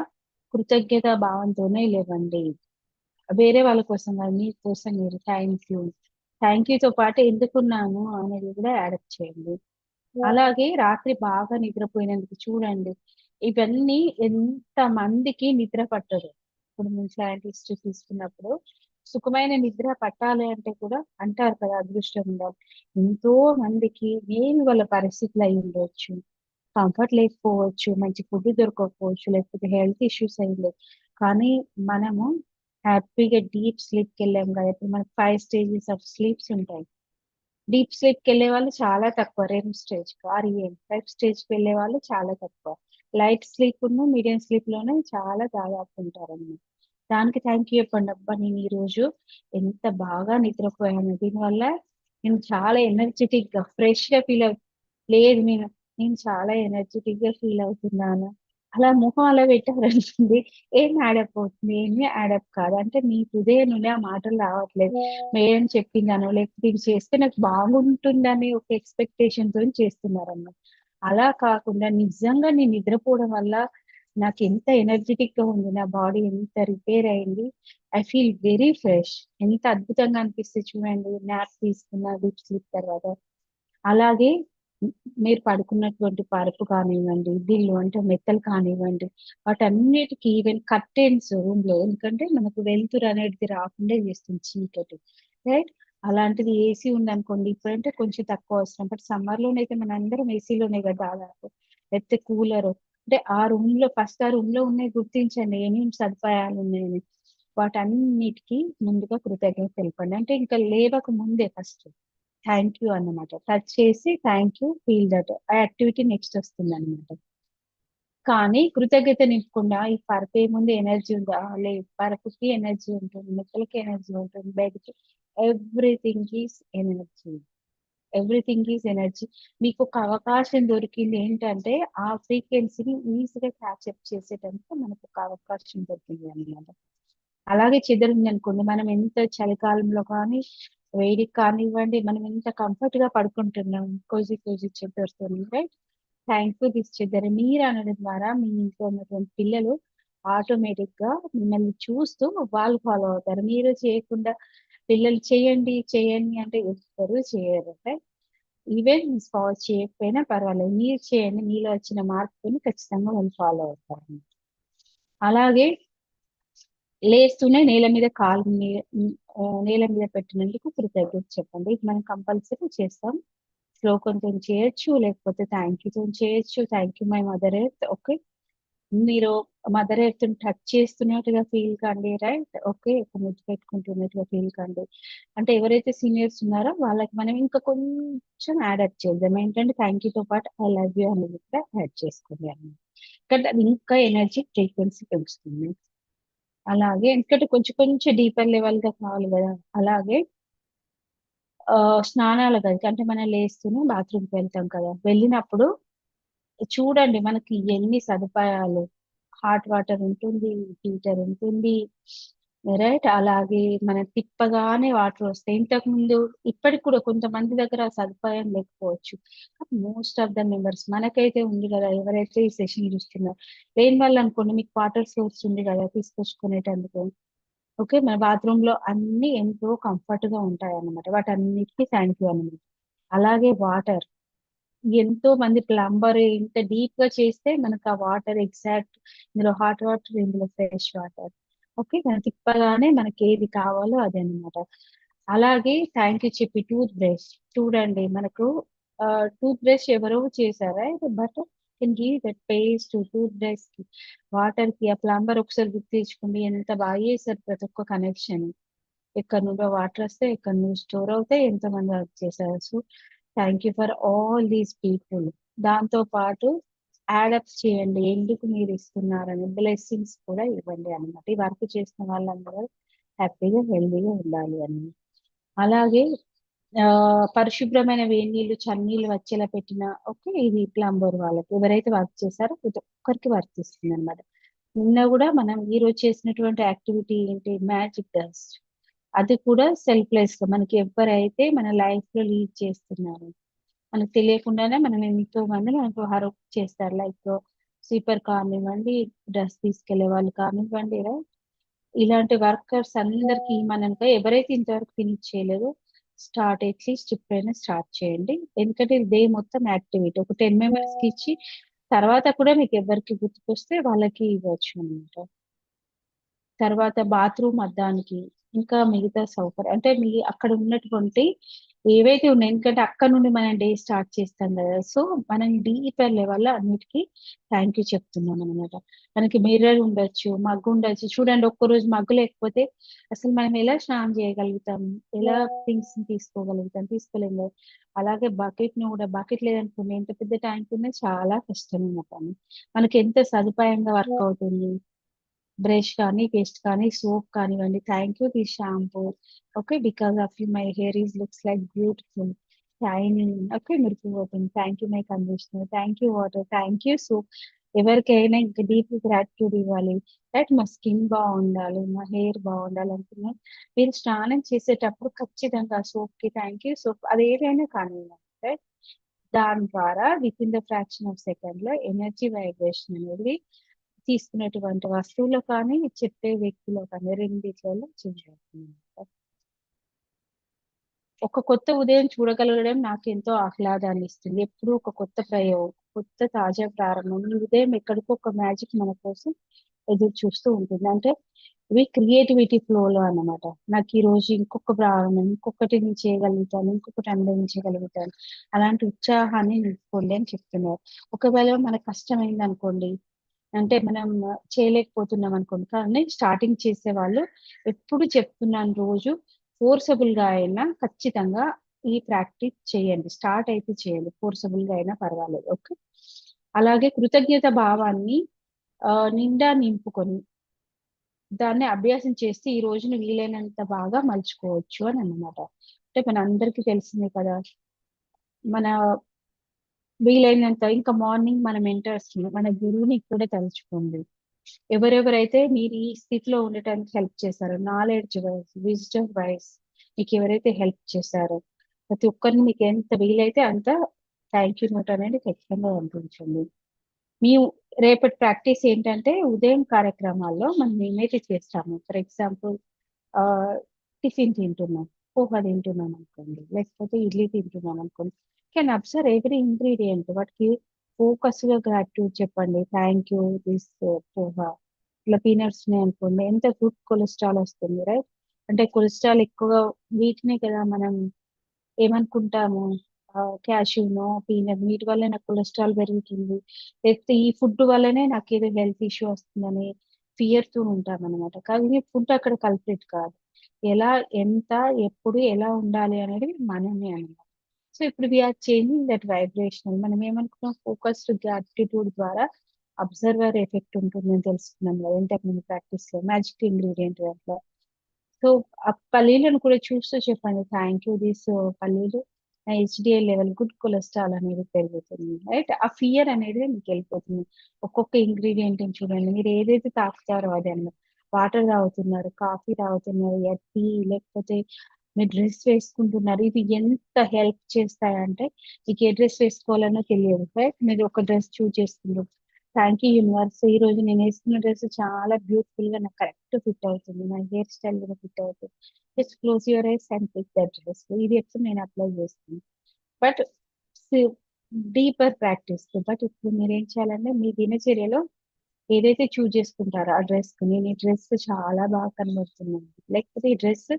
కృతజ్ఞతా భావంతోనే లేవండి. వేరే వాళ్ళ కోసం కాదు, మీ కోసం మీరు థాంక్ యూ. థాంక్ యూతో పాటు ఎందుకున్నాను అనేది కూడా యాడప్ చేయండి. అలాగే రాత్రి బాగా నిద్రపోయినందుకు చూడండి. ఇవన్నీ ఎంతమందికి నిద్ర పట్టదు. ఇప్పుడు మేము సైంటిస్ట్ తీసుకున్నప్పుడు సుఖమైన నిద్ర పట్టాలి అంటే కూడా అంటారు కదా! అదృష్టం ఉండాలి. ఎంతో మందికి ఏమి వాళ్ళ పరిస్థితులు అయ్యుండొచ్చు. కంఫర్ట్ లేకపోవచ్చు, మంచి ఫుడ్ దొరకకపోవచ్చు, లేకపోతే హెల్త్ ఇష్యూస్ అయ్యుండొచ్చు. కానీ మనము హ్యాపీగా డీప్ స్లీప్‌కెళ్ళాం కదా! ఇప్పుడు మనకు 5 స్టేజెస్ ఆఫ్ స్లీప్స్ ఉంటాయి. డీప్ స్లీప్‌కెళ్ళే వాళ్ళు చాలా తక్కువ. రెమ్ స్టేజ్‌కి, ఆర్‌ఈఎం, రెమ్ స్టేజ్‌కి వెళ్ళేవాళ్ళు చాలా తక్కువ. లైట్ స్లీపును, మీడియం స్లీప్‌లోనే చాలా దాదాపు ఉంటారనమాట. దానికి థాంక్ యూ చెప్పండి. అబ్బా! నేను ఈరోజు ఎంత బాగా నిద్రపోయాను. దీనివల్ల నేను చాలా ఎనర్జిటిక్‌గా, ఫ్రెష్‌గా ఫీల్ లేదు నేను చాలా ఎనర్జిటిక్‌గా ఫీల్ అవుతున్నాను. అలా మొహం అలా పెట్టారనుకోండి ఏం యాడప్ అవుతుంది? ఏమి యాడప్ కాదు. అంటే మీ హృదయం నుండి ఆ మాటలు రావట్లేదు. మేడం చెప్పిందనో, లేకపోతే ఇది చేస్తే నాకు బాగుంటుందనే ఒక ఎక్స్‌పెక్టేషన్‌తోని చేస్తున్నారన్నమాట. అలా కాకుండా నిజంగా నేను నిద్రపోవడం వల్ల నాకు ఎంత ఎనర్జెటిక్ గా ఉంది, నా బాడీ ఎంత రిపేర్ అయింది, ఐ ఫీల్ వెరీ ఫ్రెష్. ఎంత అద్భుతంగా అనిపిస్తుంది చూడండి నాప్ తీసుకున్న డీప్ స్లీప్ తర్వాత. అలాగే మీరు పడుకున్నటువంటి పరుపు కానివ్వండి, దిల్లు అంటే మెత్తలు కానివ్వండి, వాటన్నిటికీ ఈవెన్ కర్టెన్స్ రూమ్ లో, ఎందుకంటే మనకు వెలుతురు అనేది రాకుండా చేస్తుంది చీకటి, రైట్? అలాంటిది ఏసీ ఉందనుకోండి, ఇప్పుడంటే కొంచెం తక్కువ అవసరం, బట్ సమ్మర్ లోనైతే మన అందరం ఏసీలోనే కదా దాదాపు, లేకపోతే కూలర్. అంటే ఆ రూమ్ లో ఫస్ట్ ఆ రూమ్ లో ఉన్నాయి గుర్తించండి ఏమేమి సదుపాయాలు ఉన్నాయని. వాటన్నిటికీ ముందుగా కృతజ్ఞత తెలపండి. అంటే ఇంకా లేవక ముందే ఫస్ట్ థ్యాంక్ యూ అన్నమాట. టచ్ చేసి థ్యాంక్ యూ, ఫీల్ దట్, ఆ యాక్టివిటీ నెక్స్ట్ వస్తుంది అనమాట. కానీ కృతజ్ఞత నింపకుండా ఈ పరుపు ఏముంది ఎనర్జీ ఉందా, లేదు, పరుపుకి ఎనర్జీ ఉంటుంది, మెత్తలకి ఎనర్జీ ఉంటుంది, బెడ్కి, everything is energy. Everything is energy. మీకు ఒక అవకాశం దొరికింది ఏంటంటే ఆ ఫ్రీక్వెన్సీని ఈజీగా క్యాచప్ చేసేటందుకు మనకు ఒక అవకాశం దొరికింది అన్నమాట. అలాగే చెదరింది అనుకోండి, మనం ఎంత చలికాలంలో కానీ వేడికి కానివ్వండి, మనం ఎంత కంఫర్ట్ గా పడుకుంటున్నాం కోజీ కోజీ చెద్దరుతో, రైట్? థ్యాంక్ యూ దిస్ చెద్దరు మీరు అనడం ద్వారా మీ ఇంట్లో ఉన్నటువంటి పిల్లలు ఆటోమేటిక్ గా మిమ్మల్ని చూస్తూ వాళ్ళు ఫాలో అవుతారు. మీరు చేయకుండా పిల్లలు చేయండి చేయండి అంటే ఎవ్వరు చేయరు, రైట్? ఈవెన్ ఫాలో చేయకపోయినా పర్వాలేదు, మీరు చేయండి, మీలో వచ్చిన మార్పుని ఖచ్చితంగా వాళ్ళు ఫాలో అవుతారు. అలాగే లేస్తూనే నేల మీద కాలు నేల మీద పెట్టినందుకు కృతజ్ఞత చెప్పండి. ఇది మనం కంపల్సరీ చేస్తాం. శ్లోకంతో చేయొచ్చు, లేకపోతే థ్యాంక్ యూతో చేయొచ్చు. Thank you my mother earth. Okay, మీరు మదర్ ఎర్త్ టచ్ చేస్తున్నట్టుగా ఫీల్ కండి, రైట్? ఓకే, ఒక ముద్దు పెట్టుకుంటున్నట్టుగా ఫీల్ కండి. అంటే ఎవరైతే సీనియర్స్ ఉన్నారో వాళ్ళకి మనం ఇంకా కొంచెం యాడ్ చేద్దాం. ఏంటంటే థ్యాంక్ యూతో పాటు ఐ లవ్ యూ అనేది కూడా యాడ్ చేసుకోండి అన్నమాట. కానీ అది ఇంకా ఎనర్జీ ఫ్రీక్వెన్సీ పెంచుతుంది. అలాగే ఎందుకంటే కొంచెం కొంచెం డీపర్ లెవెల్ గా కావాలి కదా. అలాగే స్నానాల గదికి అంటే మనం లేస్తూనే బాత్రూమ్కి వెళ్తాం కదా, వెళ్ళినప్పుడు చూడండి మనకి ఎన్ని సదుపాయాలు, హాట్ వాటర్ ఉంటుంది, హీటర్ ఉంటుంది, రైట్? అలాగే మనం తిప్పగానే వాటర్ వస్తాయి. ఇంతకు ముందు ఇప్పటికి కూడా కొంతమంది దగ్గర ఆ సదుపాయం లేకపోవచ్చు, మోస్ట్ ఆఫ్ ద మెంబర్స్ మనకైతే ఉంది కదా, ఎవరైతే ఈ సెషన్ చూస్తున్నారు. లేని వాళ్ళు అనుకోండి, మీకు వాటర్ సోర్స్ ఉంది కదా తీసుకొచ్చుకునేటందుకు. ఓకే, మన బాత్రూమ్ లో అన్ని ఎంతో కంఫర్ట్ గా ఉంటాయి అన్నమాట. వాటన్నిటికీ థ్యాంక్ యూ అన్నమాట. అలాగే వాటర్, ఎంతో మంది ప్లంబర్ ఇంత డీప్ గా చేస్తే మనకు ఆ వాటర్ ఎగ్జాక్ట్, ఇందులో హాట్ వాటర్, ఇందులో ఫ్రెష్ వాటర్. ఓకే, మనం తిప్పగానే మనకి ఏది కావాలో అది అన్నమాట. అలాగే థ్యాంక్ యూ చెప్పి టూత్ బ్రష్, చూడండి మనకు టూత్ బ్రష్ ఎవరో చేశారా, but can give that paste tooth brush కి, వాటర్ కి. ఆ ప్లంబర్ ఒకసారి గుర్తు తెచ్చుకోండి ఎంత బాగా చేశారు ప్రతి ఒక్క కనెక్షన్. ఎక్కడ నుండో వాటర్ వస్తే ఎక్కడ నుండి స్టోర్ అవుతాయి, ఎంతమంది వర్క్ చేశారు. So thank you for all these people. దాంతో పాటు యాడప్ట్ చేయండి ఎందుకు మీరు ఇస్తున్నారని, బ్లెస్సింగ్స్ కూడా ఇవ్వండి అన్నమాట. ఈ వర్క్ చేసిన వాళ్ళందరూ హ్యాపీగా హెల్దీగా ఉండాలి అని. అలాగే పరిశుభ్రమైన వేడి నీళ్ళు చన్నీళ్ళు వచ్చేలా పెట్టిన, ఓకే, ఇది ప్లంబర్ వాళ్ళకి ఎవరైతే వర్క్ చేశారో ప్రతి ఒక్కరికి వర్తిస్తుంది అనమాట. నిన్న కూడా మనం ఈ రోజు చేసినటువంటి యాక్టివిటీ ఏంటి, మ్యాజిక్ డస్ట్. అది కూడా సెల్ఫ్లెస్ గా మనకి ఎవరైతే మన లైఫ్ లో లీడ్ చేస్తున్నారు, మనకు తెలియకుండానే మనం ఎంతో మంది మనకు హెల్ప్ చేస్తారు. లైక్ స్వీపర్ కానివ్వండి, డ్రెస్ తీసుకెళ్లే వాళ్ళు కానివ్వండి, right? ఇలాంటి వర్కర్స్ అందరికి మనం ఎవరైతే ఇంతవరకు ఫినిష్ చేయలేదో స్టార్ట్ అట్లీస్ట్ ఇప్పుడైనా స్టార్ట్ చేయండి. ఎందుకంటే డే మొత్తం యాక్టివిటీ ఒక 10 మెంబర్స్ కి ఇచ్చి తర్వాత కూడా మీకు ఎవరికి గుర్తుకొస్తే వాళ్ళకి ఇవ్వచ్చు అనమాట. తర్వాత బాత్రూమ్ అద్దానికి ఇంకా మిగతా సౌకర్యం అంటే మీ అక్కడ ఉన్నటువంటి ఏవైతే ఉన్నాయి, ఎందుకంటే అక్కడ నుండి మనం డే స్టార్ట్ చేస్తాం కదా. సో మనం డీపర్ లెవెల్ అన్నిటికీ థ్యాంక్ యూ చెప్తున్నాం అనమాట. మనకి మిర్రర్ ఉండొచ్చు, మగ్గు ఉండొచ్చు. చూడండి ఒక్కరోజు మగ్గు లేకపోతే అసలు మనం ఎలా స్నానం చేయగలుగుతాం, ఎలా థింగ్స్ తీసుకోగలుగుతాం, తీసుకోలేము కదా. అలాగే బకెట్ ని కూడా, బకెట్ లేదనుకోండి ఎంత పెద్ద ట్యాంక్ ఉన్నా చాలా కష్టమైన పని. మనకి ఎంత సదుపాయంగా వర్క్ అవుతుంది. బ్రష్ కానీ, పేస్ట్ కానీ, సోప్ కానివ్వండి. Thank you this shampoo. Okay, because of you my hair is looks like beautiful shining. Okay, మెరిసిపోతుంది. Thank you my conditioner, thank you water, thank you soap. ఎవరికైనా ఇంకా డీప్ గ్రాటిట్యూడ్ ఇవ్వాలి, right? మా skin బాగుండాలి, మా hair బాగుండాలి అనుకున్నా మీరు స్నానం చేసేటప్పుడు ఖచ్చితంగా సోప్ కి థ్యాంక్ యూ సోప్, అది ఏదైనా కానివ్వండి, రైట్? దాని ద్వారా with in the fraction of second లో ఎనర్జీ వైబ్రేషన్ అనేది తీసుకునేటువంటి వస్తువులో కానీ, చెప్పే వ్యక్తిలో కానీ రెండిట్లలో చేంజ్ అవుతుందన్నమాట. ఒక కొత్త ఉదయం చూడగలగడం నాకెంతో ఆహ్లాదాన్ని ఇస్తుంది. ఎప్పుడూ ఒక కొత్త ప్రయోగం, కొత్త తాజా ప్రారంభం. ఈ ఉదయం ఎక్కడికో ఒక మ్యాజిక్ మన కోసం ఎదురు చూస్తూ ఉంటుంది. అంటే ఇవి క్రియేటివిటీ ఫ్లోలో అన్నమాట. నాకు ఈ రోజు ఇంకొక ప్రారంభం, ఇంకొకటి నేను చేయగలుగుతాను, ఇంకొకటి అనుభవించగలుగుతాను. అలాంటి ఉత్సాహాన్ని నింపుకోండి అని చెప్తున్నారు. ఒకవేళ మనకు కష్టమైంది అనుకోండి, అంటే మనం చేయలేకపోతున్నాం అనుకోండి. కానీ స్టార్టింగ్ చేసేవాళ్ళు ఎప్పుడు చెప్తున్నాను రోజు ఫోర్సబుల్ గా అయినా ఖచ్చితంగా ఈ ప్రాక్టీస్ చేయండి. స్టార్ట్ అయితే చేయండి. ఫోర్సబుల్ గా అయినా పర్వాలేదు. ఓకే. అలాగే కృతజ్ఞత భావాన్ని నిండా నింపుకొని దాన్ని అభ్యాసం చేస్తే ఈ రోజును వీలైనంత బాగా మలుచుకోవచ్చు అని అన్నమాట. అంటే మనందరికీ తెలిసిందే కదా! మన వీలైనంత ఇంకా మార్నింగ్ మన మెంటర్స్‌ని, మన గురువుని ఇక్కడే తలుచుకోండి. ఎవరెవరైతే మీరు ఈ స్థితిలో ఉండటానికి హెల్ప్ చేశారో, నాలెడ్జ్ వైస్, విజ్డమ్ వైస్ మీకెవరైతే హెల్ప్ చేశారో, ప్రతి ఒక్కరిని మీకు ఎంత వీలైతే అంత థ్యాంక్ యూ నోట్ అనేది ఖచ్చితంగా పంపించండి. మీ రేపటి ప్రాక్టీస్ ఏంటంటే, ఉదయం కార్యక్రమాల్లో మనం ఏమైతే చేస్తామో, ఫర్ ఎగ్జాంపుల్ ఆహ్, టిఫిన్ తింటున్నాం, పోహ తింటున్నాం అనుకోండి, లేకపోతే ఇడ్లీ తింటున్నాం అనుకోండి. Can observe every ingredient. వాటికి ఫోకస్‌గా గ్రాటిట్యూడ్ చెప్పండి. Thank you this poha. ఇట్లా పీనట్స్ ఉన్నాయనుకోండి, ఎంత గుడ్ కొలెస్ట్రాల్ వస్తుంది రైట్? అంటే కొలెస్ట్రాల్ ఎక్కువగా వీటినే కదా మనం ఏమనుకుంటాము క్యాష్యూనో, పీనట్ వీటి వల్ల నాకు కొలెస్ట్రాల్ పెరుగుతుంది. లేకపోతే ఈ ఫుడ్ వల్లనే నాకేదో హెల్త్ ఇష్యూ వస్తుందని ఫియర్‌తో ఉంటామనమాట. కానీ ఫుడ్ అక్కడ కల్ప్రిట్ కాదు. ఎలా, ఎంత, ఎప్పుడు, ఎలా ఉండాలి అనేది మనమే అన్నమాట. సో, ఇప్పుడు we are changing that vibrational. మనం ఏమనుకున్నాం ఫోకస్డ్ గ్రాటిట్యూడ్ ద్వారా అబ్జర్వర్ ఎఫెక్ట్ ఉంటుందని తెలుసుకున్నాం కదా! ఇంతకుముందు ప్రాక్టీస్‌లో మ్యాజిక్ ఇంగ్రీడియంట్ దాంట్లో. సో, ఆ పల్లీలను కూడా చూస్తూ చెప్పండి. థాంక్ యూ దిస్ పల్లీలు నా హెచ్‌డీఎల్ లెవెల్ గుడ్ కొలెస్ట్రాల్ అనేది పెరుగుతుంది. రైట్? ఆ ఫియర్ అనేది మీకెళ్ళిపోతుంది. ఒక్కొక్క ఇంగ్రీడియెంట్‌ని చూడండి. మీరు ఏదైతే తాకుతారో అదన్నమాట. వాటర్ తాగుతున్నారు, కాఫీ తాగుతున్నారు, టీ లేకపోతే మీరు డ్రెస్ వేసుకుంటున్నారు. ఇవి ఎంత హెల్ప్ చేస్తాయంటే మీకు ఏ డ్రెస్ వేసుకోవాలనో తెలియదు. రైట్? మీరు ఒక డ్రెస్ చూజ్ చేసుకుంటారు. Thank you universe. ఈరోజు నేనేసుకున్న డ్రెస్ చాలా బ్యూటిఫుల్‌గా నాకు కరెక్ట్ ఫిట్ అవుతుంది. నా హెయిర్ స్టైల్ కూడా ఫిట్ అవుతుంది. Just close your eyes and pick that dress. ఇది ఎప్పుడు నేను అప్లై చేస్తాను. But see deeper practice. But ఇప్పుడు మీరేం చేయాలంటే మీ దినచర్యలో ఏదైతే చూజ్ చేసుకుంటారో ఆ డ్రెస్‌కి నేను ఈ డ్రెస్ చాలా బాగా కనబడుతున్నాను. లేకపోతే ఈ డ్రెస్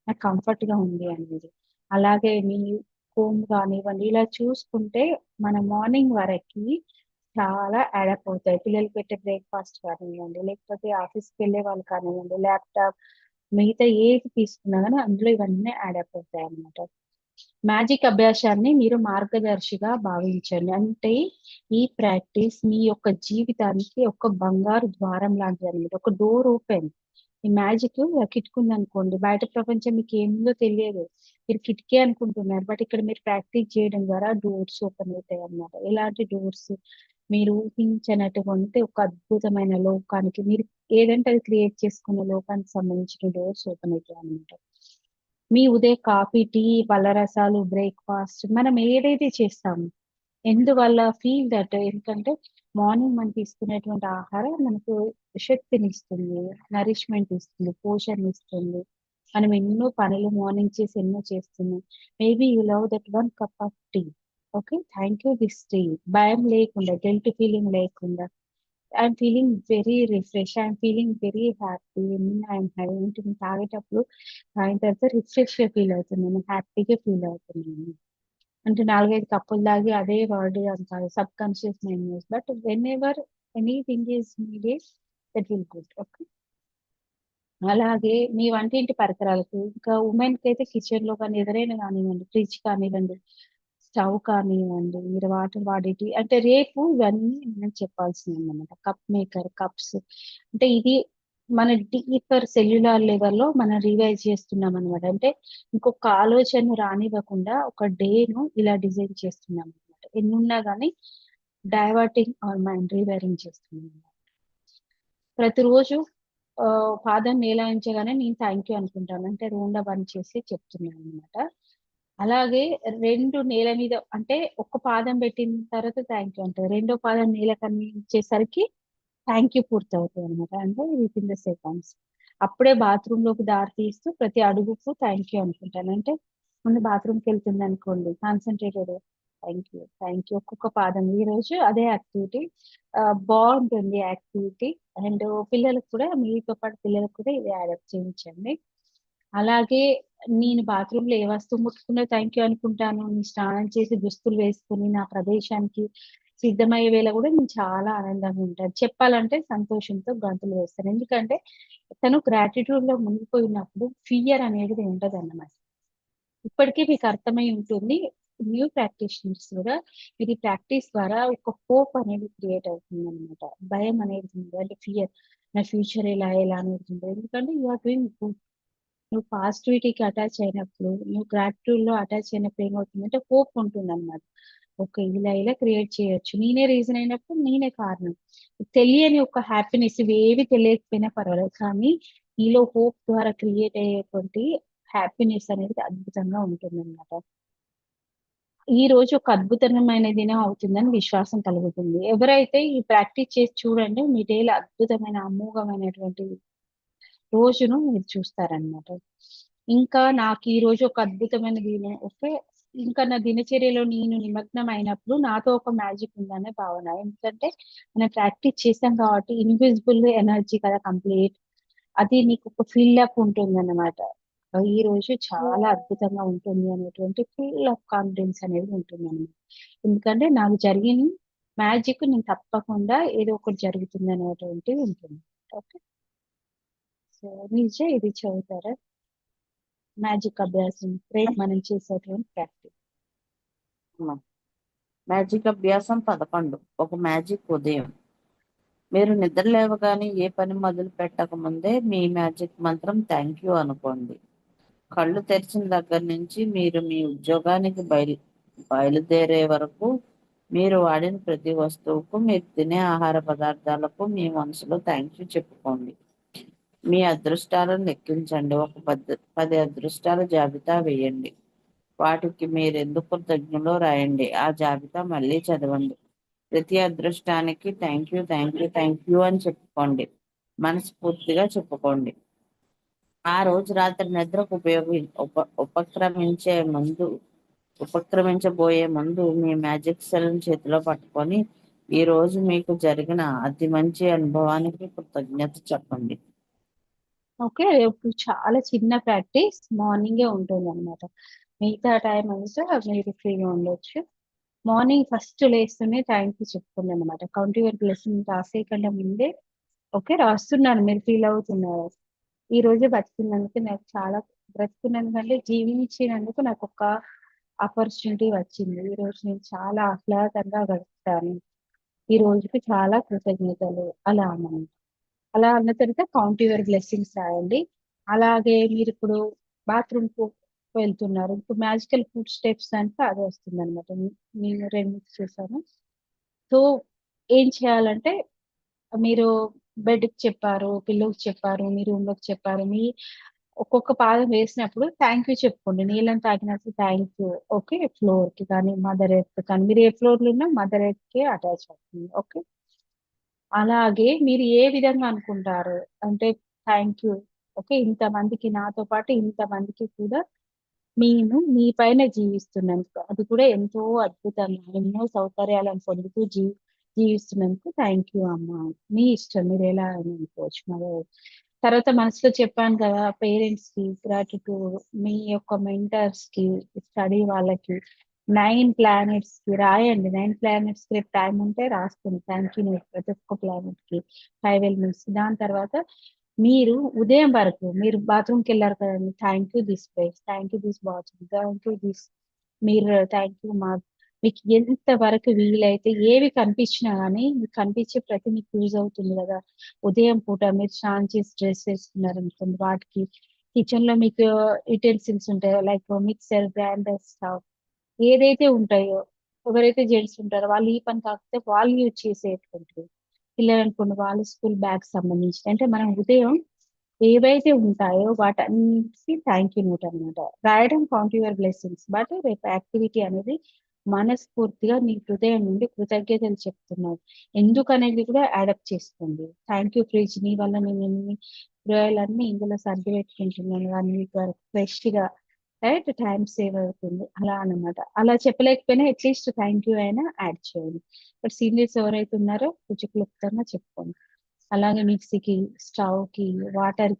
నాకు కంఫర్ట్‌గా ఉంది అనేది. అలాగే మీ హోమ్ కానివ్వండి, ఇలా చూసుకుంటే మన మార్నింగ్ వరకి చాలా యాడప్ అవుతాయి. పిల్లలకి పెట్టే బ్రేక్‌ఫాస్ట్ కానివ్వండి, లేకపోతే ఆఫీస్‌కెళ్ళే వాళ్ళు కానివ్వండి, ల్యాప్‌టాప్ మిగతా ఏది తీసుకున్నా గాని అందులో ఇవన్నీ యాడప్ అవుతాయన్నమాట. మ్యాజిక్ అభ్యాసాన్ని మీరు మార్గదర్శిగా భావించండి. అంటే ఈ ప్రాక్టీస్ మీ యొక్క జీవితానికి ఒక బంగారు ద్వారం లాంటిదన్నమాట. ఒక డోర్ ఓపెన్. ఈ మ్యాజిక్ కిటుకుందనుకోండి, బయట ప్రపంచం మీకేముందో తెలియదు. మీరు కిటికీ అనుకుంటున్నారు. బట్ ఇక్కడ మీరు ప్రాక్టీస్ చేయడం ద్వారా డోర్స్ ఓపెన్ అవుతాయన్నమాట. ఎలాంటి డోర్స్? మీరు ఊహించనటువంటి ఒక అద్భుతమైన లోకానికి మీరు ఏదంటే అది క్రియేట్ చేసుకున్న లోకానికి సంబంధించిన డోర్స్ ఓపెన్ అయితాయన్నమాట. మీ ఉదయ కాఫీ, టీ, పళ్ళ రసాలు, బ్రేక్‌ఫాస్ట్ మనం ఏదైతే చేస్తామో, ఎందువల్ల ఫీల్ దట్ ఎందుకంటే మార్నింగ్ మనం తీసుకునేటువంటి ఆహారం మనకు శక్తినిస్తుంది, నరిష్మెంట్ ఇస్తుంది, పోషణనిస్తుంది. మనం ఎన్నో పనులు మార్నింగ్ చేసి ఎన్నో చేస్తున్నాం. Maybe you love that one cup of tea. Okay. Thank you this tea. భయం లేకుండా, గిల్ట్ ఫీలింగ్ లేకుండా I'm feeling very refresh. I'm feeling very happy. I'm having తాగేటప్పుడు తాగిన తర్వాత రిఫ్రెష్‌గా ఫీల్ అవుతున్నాను. హ్యాపీగా ఫీల్ అవుతున్నాను. అంటే 4, 5 కప్పులు తాగి అదే వర్డ్ అంత subconscious mind. But whenever anything is needed that will good. Okay. అలాగే మీ వంటింటి పరికరాలకు ఇంకా వుమెన్‌కైతే కిచెన్‌లో కానీ ఏదైనా కానివ్వండి, ఫ్రిడ్జ్ కానివ్వండి, స్టవ్ కానివ్వండి, మీరు వాటర్ వాడేటివి అంటే రేపు ఇవన్నీ నేను చెప్పాల్సినవన్నమాట. కప్ మేకర్, కప్స్ అంటే ఇది మన డీపర్ సెల్యులార్ లెవెల్‌లో మనం రివైజ్ చేస్తున్నామన్నమాట. అంటే ఇంకొక ఆలోచన రానివ్వకుండా ఒక డేను ఇలా డిజైన్ చేస్తున్నామన్నమాట. ఎన్నున్నా గాని డైవర్టింగ్ అవర్ మైండ్ రివైరింగ్ చేస్తున్నాం. ప్రతిరోజు పాదం నేలాయించగానే నేను థాంక్ యూ అనుకుంటాను. అంటే రౌండ్ అప్ చేసి చెప్తున్నాననమాట. అలాగే 2 నేల మీద అంటే ఒక్క పాదం పెట్టిన తర్వాత థాంక్ యూ అంటది. రెండో పాదం నేలకనిపించేసరికి థ్యాంక్ యూ పూర్తవుతాయి అనమాట. అంటే విత్ ఇన్ ద సెకండ్స్. అప్పుడే బాత్రూమ్ లోకి దారి తీస్తూ ప్రతి అడుగుకు థ్యాంక్ యూ అనుకుంటాను. అంటే ముందు బాత్రూమ్కి వెళ్తుంది అనుకోండి, కాన్సన్ట్రేటెడ్ థ్యాంక్ యూ ఒక్కొక్క పాదం. ఈ రోజు అదే యాక్టివిటీ బాగుంటుంది యాక్టివిటీ. అండ్ పిల్లలకు కూడా, మీతో పాటు పిల్లలకు కూడా ఇది యాడప్ చేయించండి. అలాగే నేను బాత్రూమ్ లో ఏ వస్తువు ముట్టుకున్నా థ్యాంక్ యూ అనుకుంటాను. నేను స్నానం చేసి దుస్తులు వేసుకుని నా ప్రదేశానికి సిద్ధమయ్యే వేళ కూడా నేను చాలా ఆనందంగా ఉంటాను. చెప్పాలంటే సంతోషంతో గంతులు వేస్తాను. ఎందుకంటే తను గ్రాటిట్యూడ్ లో మునిగిపోయినప్పుడు ఫియర్ అనేది ఉండదు అన్నమాట. ఇప్పటికీ మీకు అర్థమై ఉంటుంది. న్యూ ప్రాక్టీషనర్స్ కూడా ఇది ప్రాక్టీస్ ద్వారా ఒక హోప్ అనేది క్రియేట్ అవుతుంది అనమాట. భయం అనేది ఉంది, అంటే ఫియర్, నా ఫ్యూచర్ ఎలా ఎలా అనేది ఉంది. ఎందుకంటే యు ఆర్ డూయింగ్ గుడ్. నువ్వు పాజిటివిటీకి అటాచ్ అయినప్పుడు, నువ్వు గ్రాటిట్యూడ్ లో అటాచ్ అయినప్పుడు ఏమవుతుందంటే హోప్ ఉంటుంది అనమాట. ఓకే, ఇలా ఇలా క్రియేట్ చేయొచ్చు, నేనే రీజన్ అయినప్పుడు నేనే కారణం. తెలియని ఒక హ్యాపీనెస్, ఇవి ఏవి తెలియకపోయినా పర్వాలేదు, కానీ నీలో హోప్ ద్వారా క్రియేట్ అయ్యేటువంటి హ్యాపీనెస్ అనేది అద్భుతంగా ఉంటుంది అనమాట. ఈ రోజు ఒక అద్భుతమైన దినం అవుతుందని విశ్వాసం కలుగుతుంది. ఎవరైతే ఈ ప్రాక్టీస్ చేసి చూడండి, మీ డేలో అద్భుతమైన అమోఘమైనటువంటి రోజును మీరు చూస్తారనమాట. ఇంకా నాకు ఈ రోజు ఒక అద్భుతమైన దినం, ఓకే, ఇంకా నా దినచర్యలో నేను నిమగ్నం అయినప్పుడు నాతో ఒక మ్యాజిక్ ఉందనే భావన. ఎందుకంటే మనం ప్రాక్టీస్ చేసాం కాబట్టి ఇన్విజిబుల్ ఎనర్జీ కదా కంప్లీట్, అది నీకు ఒక ఫీల్ అప్ ఉంటుంది అన్నమాట. ఈ రోజు చాలా అద్భుతంగా ఉంటుంది అనేటువంటి ఫుల్ ఆఫ్ కాన్ఫిడెన్స్ అనేది ఉంటుంది అన్నమాట. ఎందుకంటే నాకు జరిగిన మ్యాజిక్ నేను తప్పకుండా ఏదో ఒకటి జరుగుతుంది అనేటువంటిది ఉంటుంది. ఓకే, సో నిజే ఇది చదువుతారా మ్యాజిక్ అభ్యాసం, రేపు మనం చేసేటువంటి ప్రాక్టీస్. మ్యాజిక్ అభ్యాసం 11. ఒక మ్యాజిక్ ఉదయం. మీరు నిద్ర లేవగానే ఏ పని మొదలు పెట్టక ముందే మీ మ్యాజిక్ మంత్రం థ్యాంక్ యూ అనుకోండి. కళ్ళు తెరిచిన దగ్గర నుంచి మీరు మీ ఉద్యోగానికి బయలుదేరే వరకు మీరు వాడిన ప్రతి వస్తువుకు, మీరు తినే ఆహార పదార్థాలకు మీ మనసులో థ్యాంక్ యూ చెప్పుకోండి. మీ అదృష్టాలను లెక్కించండి. ఒక 10 అదృష్టాల జాబితా వేయండి. వాటికి మీరు ఎందుకు కృతజ్ఞులో రాయండి. ఆ జాబితా మళ్ళీ చదవండి. ప్రతి అదృష్టానికి thank you, thank you, thank you అని చెప్పుకోండి. మనస్ఫూర్తిగా చెప్పుకోండి. ఆ రోజు రాత్రి నిద్రకు ఉపక్రమించబోయే ముందు మీ మ్యాజిక్ సెల్ చేతిలో పట్టుకొని ఈ రోజు మీకు జరిగిన అతి మంచి అనుభవానికి కృతజ్ఞత చెప్పండి. ఓకే, ఇప్పుడు చాలా చిన్న ప్రాక్టీస్ మార్నింగే ఉంటుంది అనమాట. మిగతా టైం అంతా మీరు ఫ్రీగా ఉండొచ్చు. మార్నింగ్ ఫస్ట్ లేస్తూనే థ్యాంక్ యూ చెప్పుకోండి అనమాట. కౌంట్ యువర్ బ్లెస్సింగ్ రాసే కంటే ముందే ఓకే రాస్తున్నాను, మీరు ఫీల్ అవుతున్నారు. ఈ రోజు బతుకున్నందుకు నాకు చాలా, బ్రతుకున్నందుకంటే జీవించినందుకు నాకు ఒక ఆపర్చునిటీ వచ్చింది. ఈ రోజు నేను చాలా ఆహ్లాదంగా గడుపుతాను. ఈ రోజుకి చాలా కృతజ్ఞతలు అలా అన్నాను. అలా అన్న తర్వాత కౌంట్ యువర్ బ్లెస్సింగ్స్ రాయండి. అలాగే మీరు ఇప్పుడు బాత్రూమ్ కు వెళ్తున్నారు, ఇప్పుడు మ్యాజికల్ ఫుడ్ స్టెప్స్ అంటే అదే వస్తుంది అనమాట. నేను రెండు చూసాను. సో ఏం చేయాలంటే, మీరు బెడ్ కి చెప్పారు, పిల్లోకి చెప్పారు, మీ రూమ్ లోకి చెప్పారు, మీ ఒక్కొక్క పాదం వేసినప్పుడు థ్యాంక్ యూ చెప్పుకోండి. నీళ్ళని తాగినప్పుడు థ్యాంక్ యూ. ఓకే, ఫ్లోర్ కి కానీ మదర్ ఎర్త్ కానీ, మీరు ఏ ఫ్లోర్ లో ఉన్నా మదర్ ఎర్త్ కి అటాచ్ అవుతుంది. ఓకే, అలాగే మీరు ఏ విధంగా అనుకుంటారు అంటే థ్యాంక్ యూ, ఓకే, ఇంతమందికి, నాతో పాటు ఇంతమందికి కూడా నేను మీ పైన జీవిస్తున్నాను, అది కూడా ఎంతో అద్భుతంగా ఎన్నో సౌకర్యాలను పొందుతూ జీవిస్తున్నందుకు థ్యాంక్ యూ అమ్మా. మీ ఇష్టం, మీరు ఎలా అని అనుకోవచ్చు. మరి తర్వాత మనసులో చెప్పాను కదా, పేరెంట్స్ కి గ్రాటిట్యూడ్, మీ యొక్క మెంటర్స్ కి, స్టడీ వాళ్ళకి, 9 ప్లానెట్స్ కి రాయండి. 9 ప్లానెట్స్ కి రేపు టైం ఉంటే రాస్తుంది థ్యాంక్ యూ నోట్ ప్రతి ఒక్క ప్లానెట్ కి 5 ఎలిమెంట్స్. దాని తర్వాత మీరు ఉదయం వరకు మీరు బాత్రూమ్కి వెళ్ళారు కదండి, thank you this place, thank you this bathroom, thank you this mirror, thank you మా. మీకు ఎంత వరకు వీలైతే ఏవి కనిపించినా కానీ, మీకు కనిపించే ప్రతి మీకు యూజ్ అవుతుంది కదా. ఉదయం పూట మీరు స్నానం చేసి డ్రెస్ వేసుకున్నారు అనుకోండి, వాటికి కిచెన్ లో మీకు యుటెన్సిల్స్ ఉంటాయో లైక్ మిక్సర్, గ్రైండర్, స్టవ్ ఏదైతే ఉంటాయో, ఎవరైతే జెంట్స్ ఉంటారో వాళ్ళు ఈ పని కాకపోతే వాళ్ళు యూజ్ చేసేటువంటివి, పిల్లలు అనుకోండి వాళ్ళు స్కూల్ బ్యాగ్ సంబంధించి, అంటే మనం ఉదయం ఏవైతే ఉంటాయో వాటన్నిటికీ థ్యాంక్ యూ నోట్ అనమాట రాయడం. Count your blessings. బట్ రేపు యాక్టివిటీ అనేది మనస్ఫూర్తిగా నీ హృదయం నుండి కృతజ్ఞతలు చెప్తున్నావు ఎందుకనేది కూడా యాడప్ట్ చేసుకోండి. థ్యాంక్ యూ ఫ్రిడ్జ్, నీ వల్ల నేను ఎన్ని కూరగాయలన్నీ ఇందులో సర్ది పెట్టుకుంటున్నాను 1 వీక్ వరకు ఫ్రెష్ గా, రైట్, టైం సేవ్ అవుతుంది అలా అన్నమాట. అలా చెప్పలేకపోయినా అట్లీస్ట్ థ్యాంక్ యూ అయినా యాడ్ చేయండి. బట్ సీనియర్స్ ఎవరైతే ఉన్నారో కొంచెం క్లుప్తంగా చెప్పుకోండి. అలాగే మిక్సీకి, స్టవ్ కి, వాటర్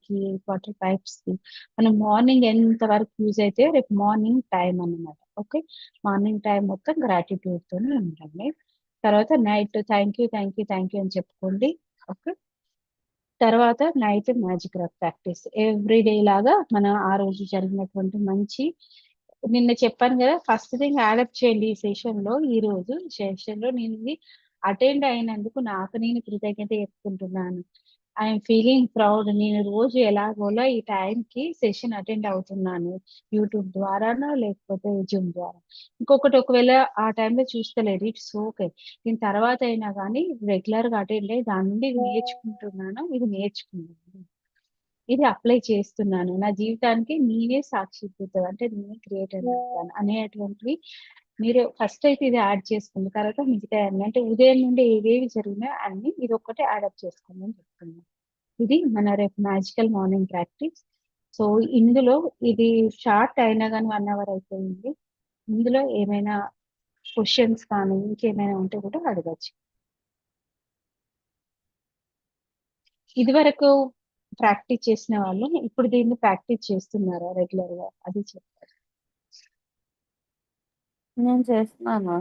పైప్స్ కి మనం మార్నింగ్ ఎంత వరకు యూజ్ అయితే రేపు మార్నింగ్ టైం అన్నమాట. ఓకే, మార్నింగ్ టైం మొత్తం గ్రాటిట్యూడ్ తోనే ఉండండి. తర్వాత నైట్ థ్యాంక్ యూ అని చెప్పుకోండి. ఓకే, తర్వాత night magic rock practice every day లాగా మన ఆ రోజు జరిగినటువంటి మంచి, నిన్న చెప్పాను కదా, ఫస్ట్ థింగ్ యాడప్ట్ చేయండి ఈ సెషన్ లో. ఈ రోజు సెషన్ లో నేను ఇది అటెండ్ అయినందుకు నాకు నేను కృతజ్ఞత చెప్పుకుంటున్నాను. I'm feeling proud. నేను రోజు ఎలాగోలా ఈ టైం కి సెషన్ అటెండ్ అవుతున్నాను, యూట్యూబ్ ద్వారానో లేకపోతే జూమ్ ద్వారా. ఇంకొకటి, ఒకవేళ ఆ టైంలో చూస్తలేదు, ఇట్స్ ఓకే, నేను తర్వాత అయినా కానీ రెగ్యులర్ గా అటెండ్ అయ్యి దాని నుండి ఇది నేర్చుకుంటున్నాను, ఇది నేర్చుకున్నాను, ఇది అప్లై చేస్తున్నాను, నా జీవితానికి నేనే సాక్షిభూతం, అంటే నేనే క్రియేటర్ అవుతాను అనేటువంటివి మీరు ఫస్ట్ అయితే ఇది యాడ్ చేసుకోండి. తర్వాత మిగతా అన్ని, అంటే ఉదయం నుండి ఏవేవి జరిగినా అన్ని ఇది ఒక్కటే యాడప్ చేసుకోండి అని చెప్తున్నాను. ఇది మన రేపు మ్యాజికల్ మార్నింగ్ ప్రాక్టీస్. సో ఇందులో ఇది షార్ట్ అయినా కానీ 1 అవర్ అయిపోయింది. ఇందులో ఏమైనా క్వశ్చన్స్ కానీ ఇంకేమైనా ఉంటే కూడా అడగచ్చు. ఇది వరకు ప్రాక్టీస్ చేసిన వాళ్ళు ఇప్పుడు దీన్ని ప్రాక్టీస్ చేస్తున్నారా రెగ్యులర్ గా, అది చెప్పారు. నేను చేస్తున్నాను.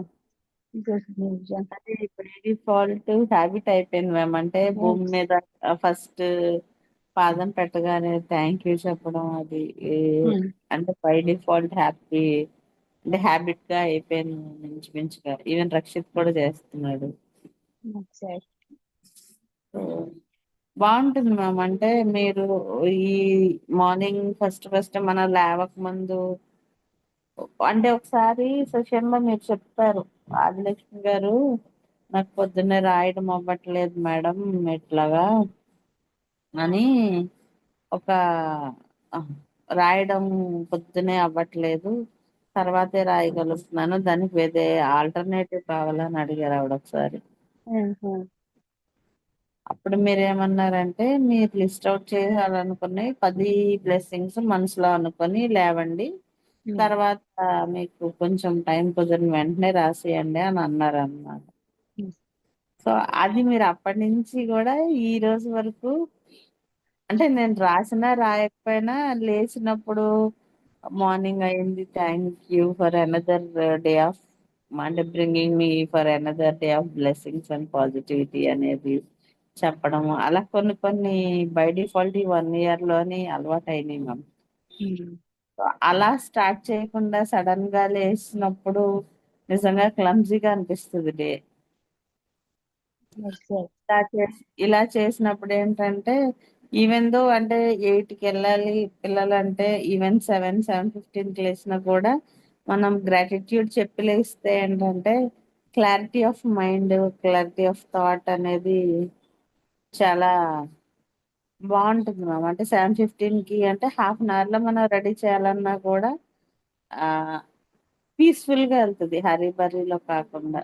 నిజం. అది బై డిఫాల్ట్ హ్యాబిట్ అయిపోయింది మ్యామ్. అంటే భూమి మీద ఫస్ట్ పాదం పెట్టగానే థ్యాంక్ యూ చెప్పడం, అది అంటే బై డిఫాల్ట్ అంటే హ్యాబిట్ గా అయిపోయింది మించుమించుగా. ఈవెన్ రక్షిత్ కూడా చేస్తున్నాడు. సో బాగుంటుంది మ్యామ్. అంటే మీరు ఈ మార్నింగ్ ఫస్ట్ ఫస్ట్ మనం లేవక ముందు, అంటే ఒకసారి సెషన్ లో మీరు చెప్పారు, ఆదిలక్ష్మి గారు, నాకు పొద్దున్నే రాయడం అవ్వట్లేదు మేడం ఇట్లాగా అని, ఒక ఆ, రాయడం పొద్దునే అవ్వట్లేదు, తర్వాతే రాయగలుగుతున్నాను, దానికి వేరే ఆల్టర్నేటివ్ కావాలని అడిగారు ఆవిడ ఒకసారి. అప్పుడు మీరు ఏమన్నారంటే, మీరు లిస్ట్ అవుట్ చేయాలనుకునే 10 బ్లెస్సింగ్స్ మనసులో అనుకొని లేవండి, తర్వాత మీకు కొంచెం టైం కుదిరిన వెంటనే రాసేయండి అని అన్నారు అన్నమాట. సో అది మీరు అప్పటి నుంచి కూడా ఈ రోజు వరకు, అంటే నేను రాసినా రాయకపోయినా లేచినప్పుడు మార్నింగ్ అయింది, thank you for another day of, అంటే bringing me for another day of blessings and positivity అనేది చెప్పడం, అలా కొన్ని కొన్ని బై డిఫాల్ట్ ఈ 1 ఇయర్ లోని అలవాటు అయినాయి మ్యామ్. సో అలా స్టార్ట్ చేయకుండా సడన్ గా లేచినప్పుడు నిజంగా క్లమ్జీగా అనిపిస్తుంది డే. ఇలా చేసినప్పుడు ఏంటంటే, ఈవెన్ దో అంటే 8కి వెళ్ళాలి పిల్లలు అంటే, ఈవెన్ 7:15కి లేచినా కూడా మనం గ్రాటిట్యూడ్ చెప్పి లేస్తే ఏంటంటే clarity of mind, clarity of thought అనేది చాలా బాగుంటుంది మ్యామ్. అంటే 7:15కి అంటే హాఫ్ అన్ అవర్ లో మనం రెడీ చేయాలన్నా కూడా ఆ పీస్ఫుల్ గా వెళ్తుంది, హరీ బరీలో కాకుండా.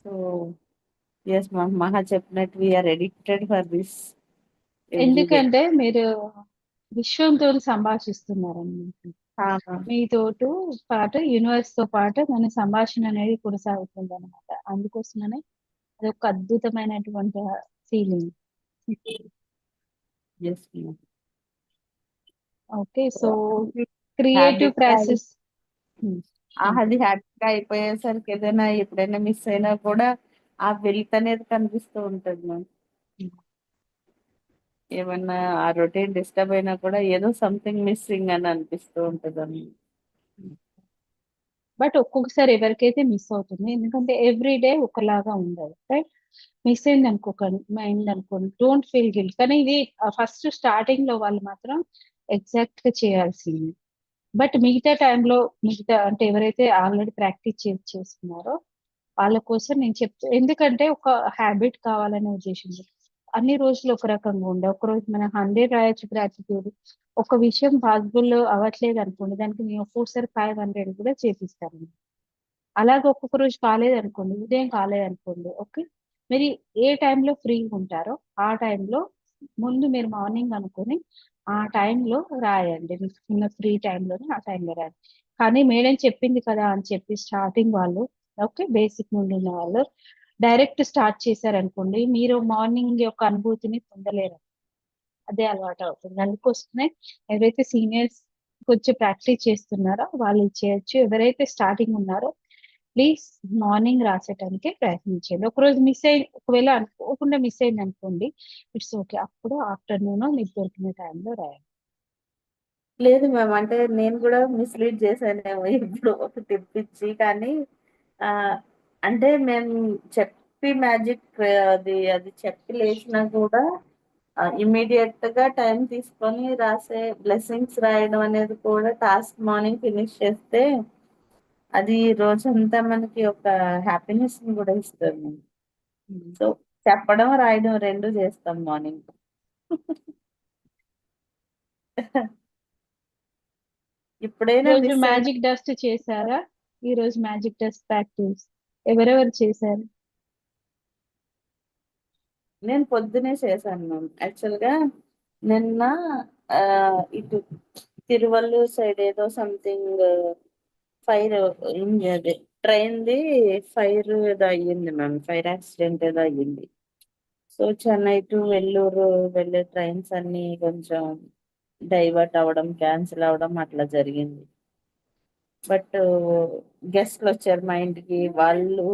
సో ఎస్ మ్యామ్, మహా చెప్పినట్టు we are addicted for this every day. ఎందుకంటే మీరు విశ్వంతో సంభాషిస్తున్నారన్నమాట. మీతోటు పాటు యూనివర్స్ తో పాటు మన సంభాషణ అనేది కొనసాగుతుంది అనమాట. అందుకోసమనే అది ఒక అద్భుతమైనటువంటి feeling. Yes ma'am. Okay, so creative process. అది హ్యాపీగా అయిపోయేసరికి ఏదైనా ఎప్పుడైనా మిస్ అయినా కూడా ఆ వెల్త్ అనేది కనిపిస్తూ ఉంటుంది మ్యామ్. ఏమన్నా ఆ రొటీన్ డిస్టర్బ్ అయినా కూడా ఏదో సంథింగ్ మిస్సింగ్ అని అనిపిస్తూ ఉంటుంది. బట్ ఒక్కొక్కసారి ఎవరికైతే మిస్ అవుతుంది, ఎందుకంటే ఎవ్రీ డే ఒకలాగా ఉండదు, రైట్. మిస్ అయింది అనుకోండి, డోంట్ ఫీల్ గిల్ట్. కానీ ఇది ఫస్ట్ స్టార్టింగ్ లో వాళ్ళు మాత్రం ఎగ్జాక్ట్ గా చేయాల్సింది. బట్ మిగతా టైంలో, మిగతా అంటే ఎవరైతే ఆల్రెడీ ప్రాక్టీస్ చేస్తున్నారో వాళ్ళ కోసం నేను ఎందుకంటే ఒక హ్యాబిట్ కావాలనే ఉద్దేశంలో. అన్ని రోజులు ఒక రకంగా ఉండే, ఒక రోజు మనం 100 రాయొచ్చు గ్రాటిట్యూడ్, ఒక విషయం పాసిబుల్ అవ్వట్లేదు అనుకోండి, దానికి నేను ఒక్కోసారి 500 కూడా చేపిస్తాను. అలాగే ఒక్కొక్క రోజు కాలేదనుకోండి, ఉదయం కాలేదనుకోండి, ఓకే. మీరు ఏ టైంలో ఫ్రీగా ఉంటారో ఆ టైంలో ముందు మీరు మార్నింగ్ అనుకొని ఆ టైంలో రాయండి. మీకున్న ఫ్రీ టైంలోనే ఆ టైంలో రాయండి. కానీ మేడం చెప్పింది కదా అని చెప్పి స్టార్టింగ్ వాళ్ళు, ఓకే, బేసిక్ నుండి ఉన్న వాళ్ళు డైరెక్ట్ స్టార్ట్ చేశారనుకోండి, మీరు మార్నింగ్ యొక్క అనుభూతిని పొందలేరు. అదే అలవాటు అవుతుంది. అందుకోసమే ఎవరైతే సీనియర్స్ కొంచెం ప్రాక్టీస్ చేస్తున్నారో వాళ్ళు ఇది చేయొచ్చు. ఎవరైతే స్టార్టింగ్ ఉన్నారో ప్లీజ్ మార్నింగ్ రాసేటానికే ప్రయత్నించండి. ఒకరోజు మిస్ అయ్యి ఒకవేళ అనుకోకుండా మిస్ అయింది అనుకోండి, ఇట్స్ ఓకే. అప్పుడు ఆఫ్టర్నూన్ మీకు దొరికిన టైంలో రాయండి. లేదు మ్యామ్, అంటే నేను కూడా మిస్లీడ్ చేశానేమో ఇప్పుడు ఒక టిప్ ఇచ్చి. కానీ ఆ, అంటే మేము చెప్పి మ్యాజిక్ అది అది చెప్పి లేచినా కూడా ఇమీడియట్ గా టైం తీసుకొని రాసే బ్లెస్సింగ్స్ రాయడం అనేది కూడా టాస్క్ మార్నింగ్ ఫినిష్ చేస్తే అది రోజంతా మనకి ఒక హ్యాపీనెస్ ని కూడా ఇస్తుంది. సో చెప్పడం రాయడం రెండు చేస్తాం మార్నింగ్. ఇప్పుడైనా ఈరోజు మిస్ అయిన మ్యాజిక్ డస్ట్ చేశారా? ఈరోజు మ్యాజిక్ డస్ట్ ప్రాక్టీస్ ఎవరెవరు చేశారు? నేను పొద్దునే చేశాను మ్యామ్. యాక్చువల్ గా నిన్న ఆ, ఇటు తిరువల్లూరు సైడ్ ఏదో సంథింగ్ ఫైర్ అదే ట్రైన్ ది ఫైర్ ఏదో అయ్యింది మ్యామ్. ఫైర్ యాక్సిడెంట్ ఏదో అయ్యింది. సో చెన్నై టు వెల్లూరు వెళ్ళే ట్రైన్స్ అన్ని కొంచెం డైవర్ట్ అవ్వడం, క్యాన్సిల్ అవ్వడం అట్లా జరిగింది. బట్ గెస్ట్లు వచ్చారు మా ఇంటికి. వాళ్ళు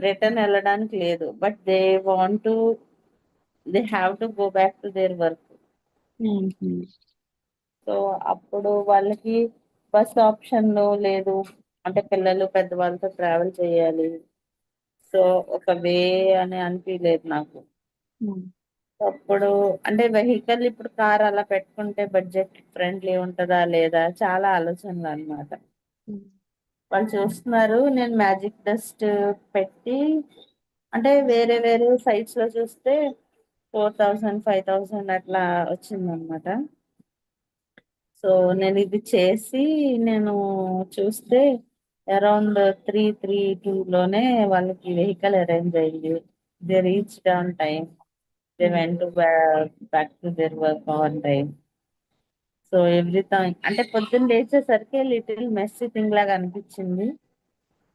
రిటర్న్ వెళ్ళడానికి లేదు, but they have to go back to their work. So అప్పుడు వాళ్ళకి బస్ ఆప్షన్ లేదు, అంటే పిల్లలు పెద్దవాళ్ళతో ట్రావెల్ చేయాలి. సో ఒక వే అని అనిపించలేదు నాకు. అప్పుడు అంటే వెహికల్ ఇప్పుడు కార్ అలా పెట్టుకుంటే బడ్జెట్ ఫ్రెండ్లీ ఉంటుందా లేదా చాలా ఆలోచనలు అన్నమాట. వాళ్ళు చూస్తున్నారు. నేను మ్యాజిక్ డస్ట్ పెట్టి, అంటే వేరే వేరే సైట్స్ లో చూస్తే 4000 5000 అట్లా వచ్చిందనమాట. సో నేను ఇది చేసి నేను చూస్తే అరౌండ్ 332 వాళ్ళకి వెహికల్ అరేంజ్ అయింది. They reach on time. They went back to their work on time. So everything అంటే పొద్దున్న లేచేసరికి లిటిల్ మెస్సీ థింగ్ లాగా అనిపించింది.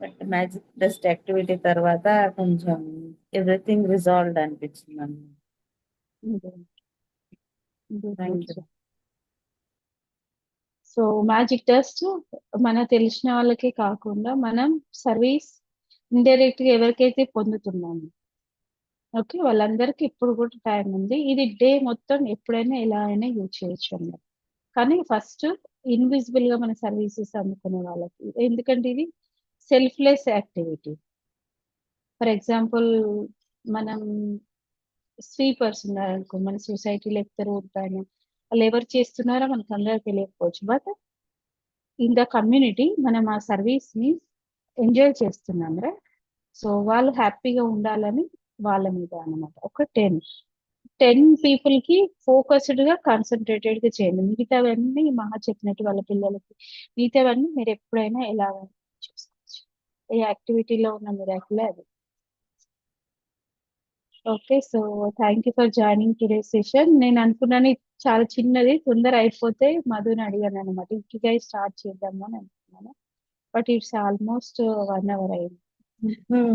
బట్ మ్యాజిక్ డస్ట్ యాక్టివిటీ తర్వాత కొంచెం ఎవ్రీథింగ్ రిజాల్వ్డ్ అనిపించింది అన్నమాట. Thank you. So magic dust మన తెలిసిన వాళ్ళకే కాకుండా మనం సర్వీస్ ఇండైరెక్ట్ గా ఎవరికైతే పొందుతున్నాము, ఓకే, వాళ్ళందరికీ ఇప్పుడు కూడా టైం ఉంది. ఇది డే మొత్తం ఎప్పుడైనా ఎలా అయినా యూజ్ చేయొచ్చు అన్నమాట. కానీ ఫస్ట్ ఇన్విజిబుల్ గా మన సర్వీసెస్ అందుకునే వాళ్ళకి, ఎందుకంటే ఇది సెల్ఫ్లెస్ యాక్టివిటీ. ఫర్ ఎగ్జాంపుల్, మనం స్వీపర్స్ ఉన్నారనుకో మన సొసైటీలో లేకపోతే రోడ్ పైన, వాళ్ళు ఎవరు చేస్తున్నారో మనకు అందరూ తెలియకపోవచ్చు, బట్ ఇన్ ద కమ్యూనిటీ మనం ఆ సర్వీస్ ని ఎంజాయ్ చేస్తున్నాం రైట్. సో వాళ్ళు హ్యాపీగా ఉండాలని వాళ్ళ మీద అనమాట. ఒక 10 పీపుల్ కి ఫోకస్డ్ గా కాన్సన్ట్రేటెడ్ గా చేయండి. మిగతావన్నీ మహా చెప్పినట్టు వాళ్ళ పిల్లలకి, మిగతావన్నీ మీరు ఎప్పుడైనా ఎలా చూసుకోవచ్చు. ఏ యాక్టివిటీలో ఉన్న మిరాకిల్ అది. Okay, so thank you for joining today session. నేను అనుకున్నాను ఇది చాలా చిన్నది, తొందర అయిపోతే మధుని అడిగాను అనమాట, ఇక్కిగా స్టార్ట్ చేద్దాము అని అనుకున్నాను. బట్ ఇట్స్ ఆల్మోస్ట్ 1 hour అయింది.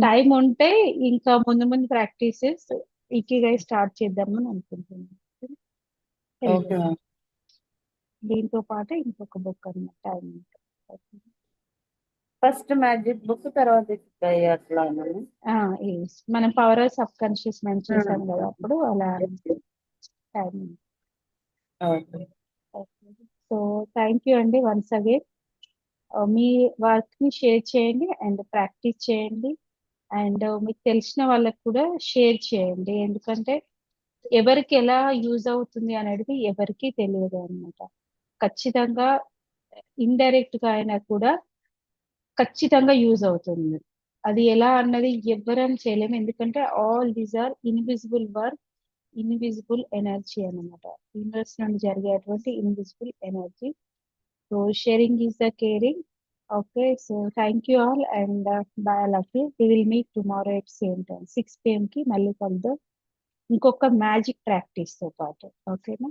టైం ఉంటే ఇంకా ముందు ముందు ప్రాక్టీసెస్ ఇక్కిగా స్టార్ట్ చేద్దామని అనుకుంటున్నాను. Okay ma'am. దీంతో పాటు ఇంకొక బుక్ అన్నమాట టైం ఉంటే. ఫస్ట్ మ్యాజిక్ బుక్, తర్వాత ఇస్తాయి అట్లా అన్నాను. yes. మనం power of sub conscious mind చేసాం కదా అప్పుడు అలా time. Okay. So thank you అండి వన్స్ అగైన్. మీ వర్క్ ని షేర్ చేయండి అండ్ ప్రాక్టీస్ చేయండి. అండ్ మీకు తెలిసిన వాళ్ళకి కూడా షేర్ చేయండి, ఎందుకంటే ఎవరికి ఎలా యూజ్ అవుతుంది అనేది ఎవరికి తెలియదు అనమాట. ఖచ్చితంగా ఇండైరెక్ట్ గా అయినా కూడా ఖచ్చితంగా యూజ్ అవుతుంది. అది ఎలా అన్నది ఎవ్వరం చేయలేము, ఎందుకంటే all these are invisible work invisible energy అన్నమాట. యూనివర్స్ నుండి జరిగేటువంటి invisible energy. So sharing is the caring. Okay, so thank you all and bye love. We will meet tomorrow at same time 6 PM కి మళ్ళీ కలుద్దాం ఇంకొక magic practice తో పాటు. ఓకేనా?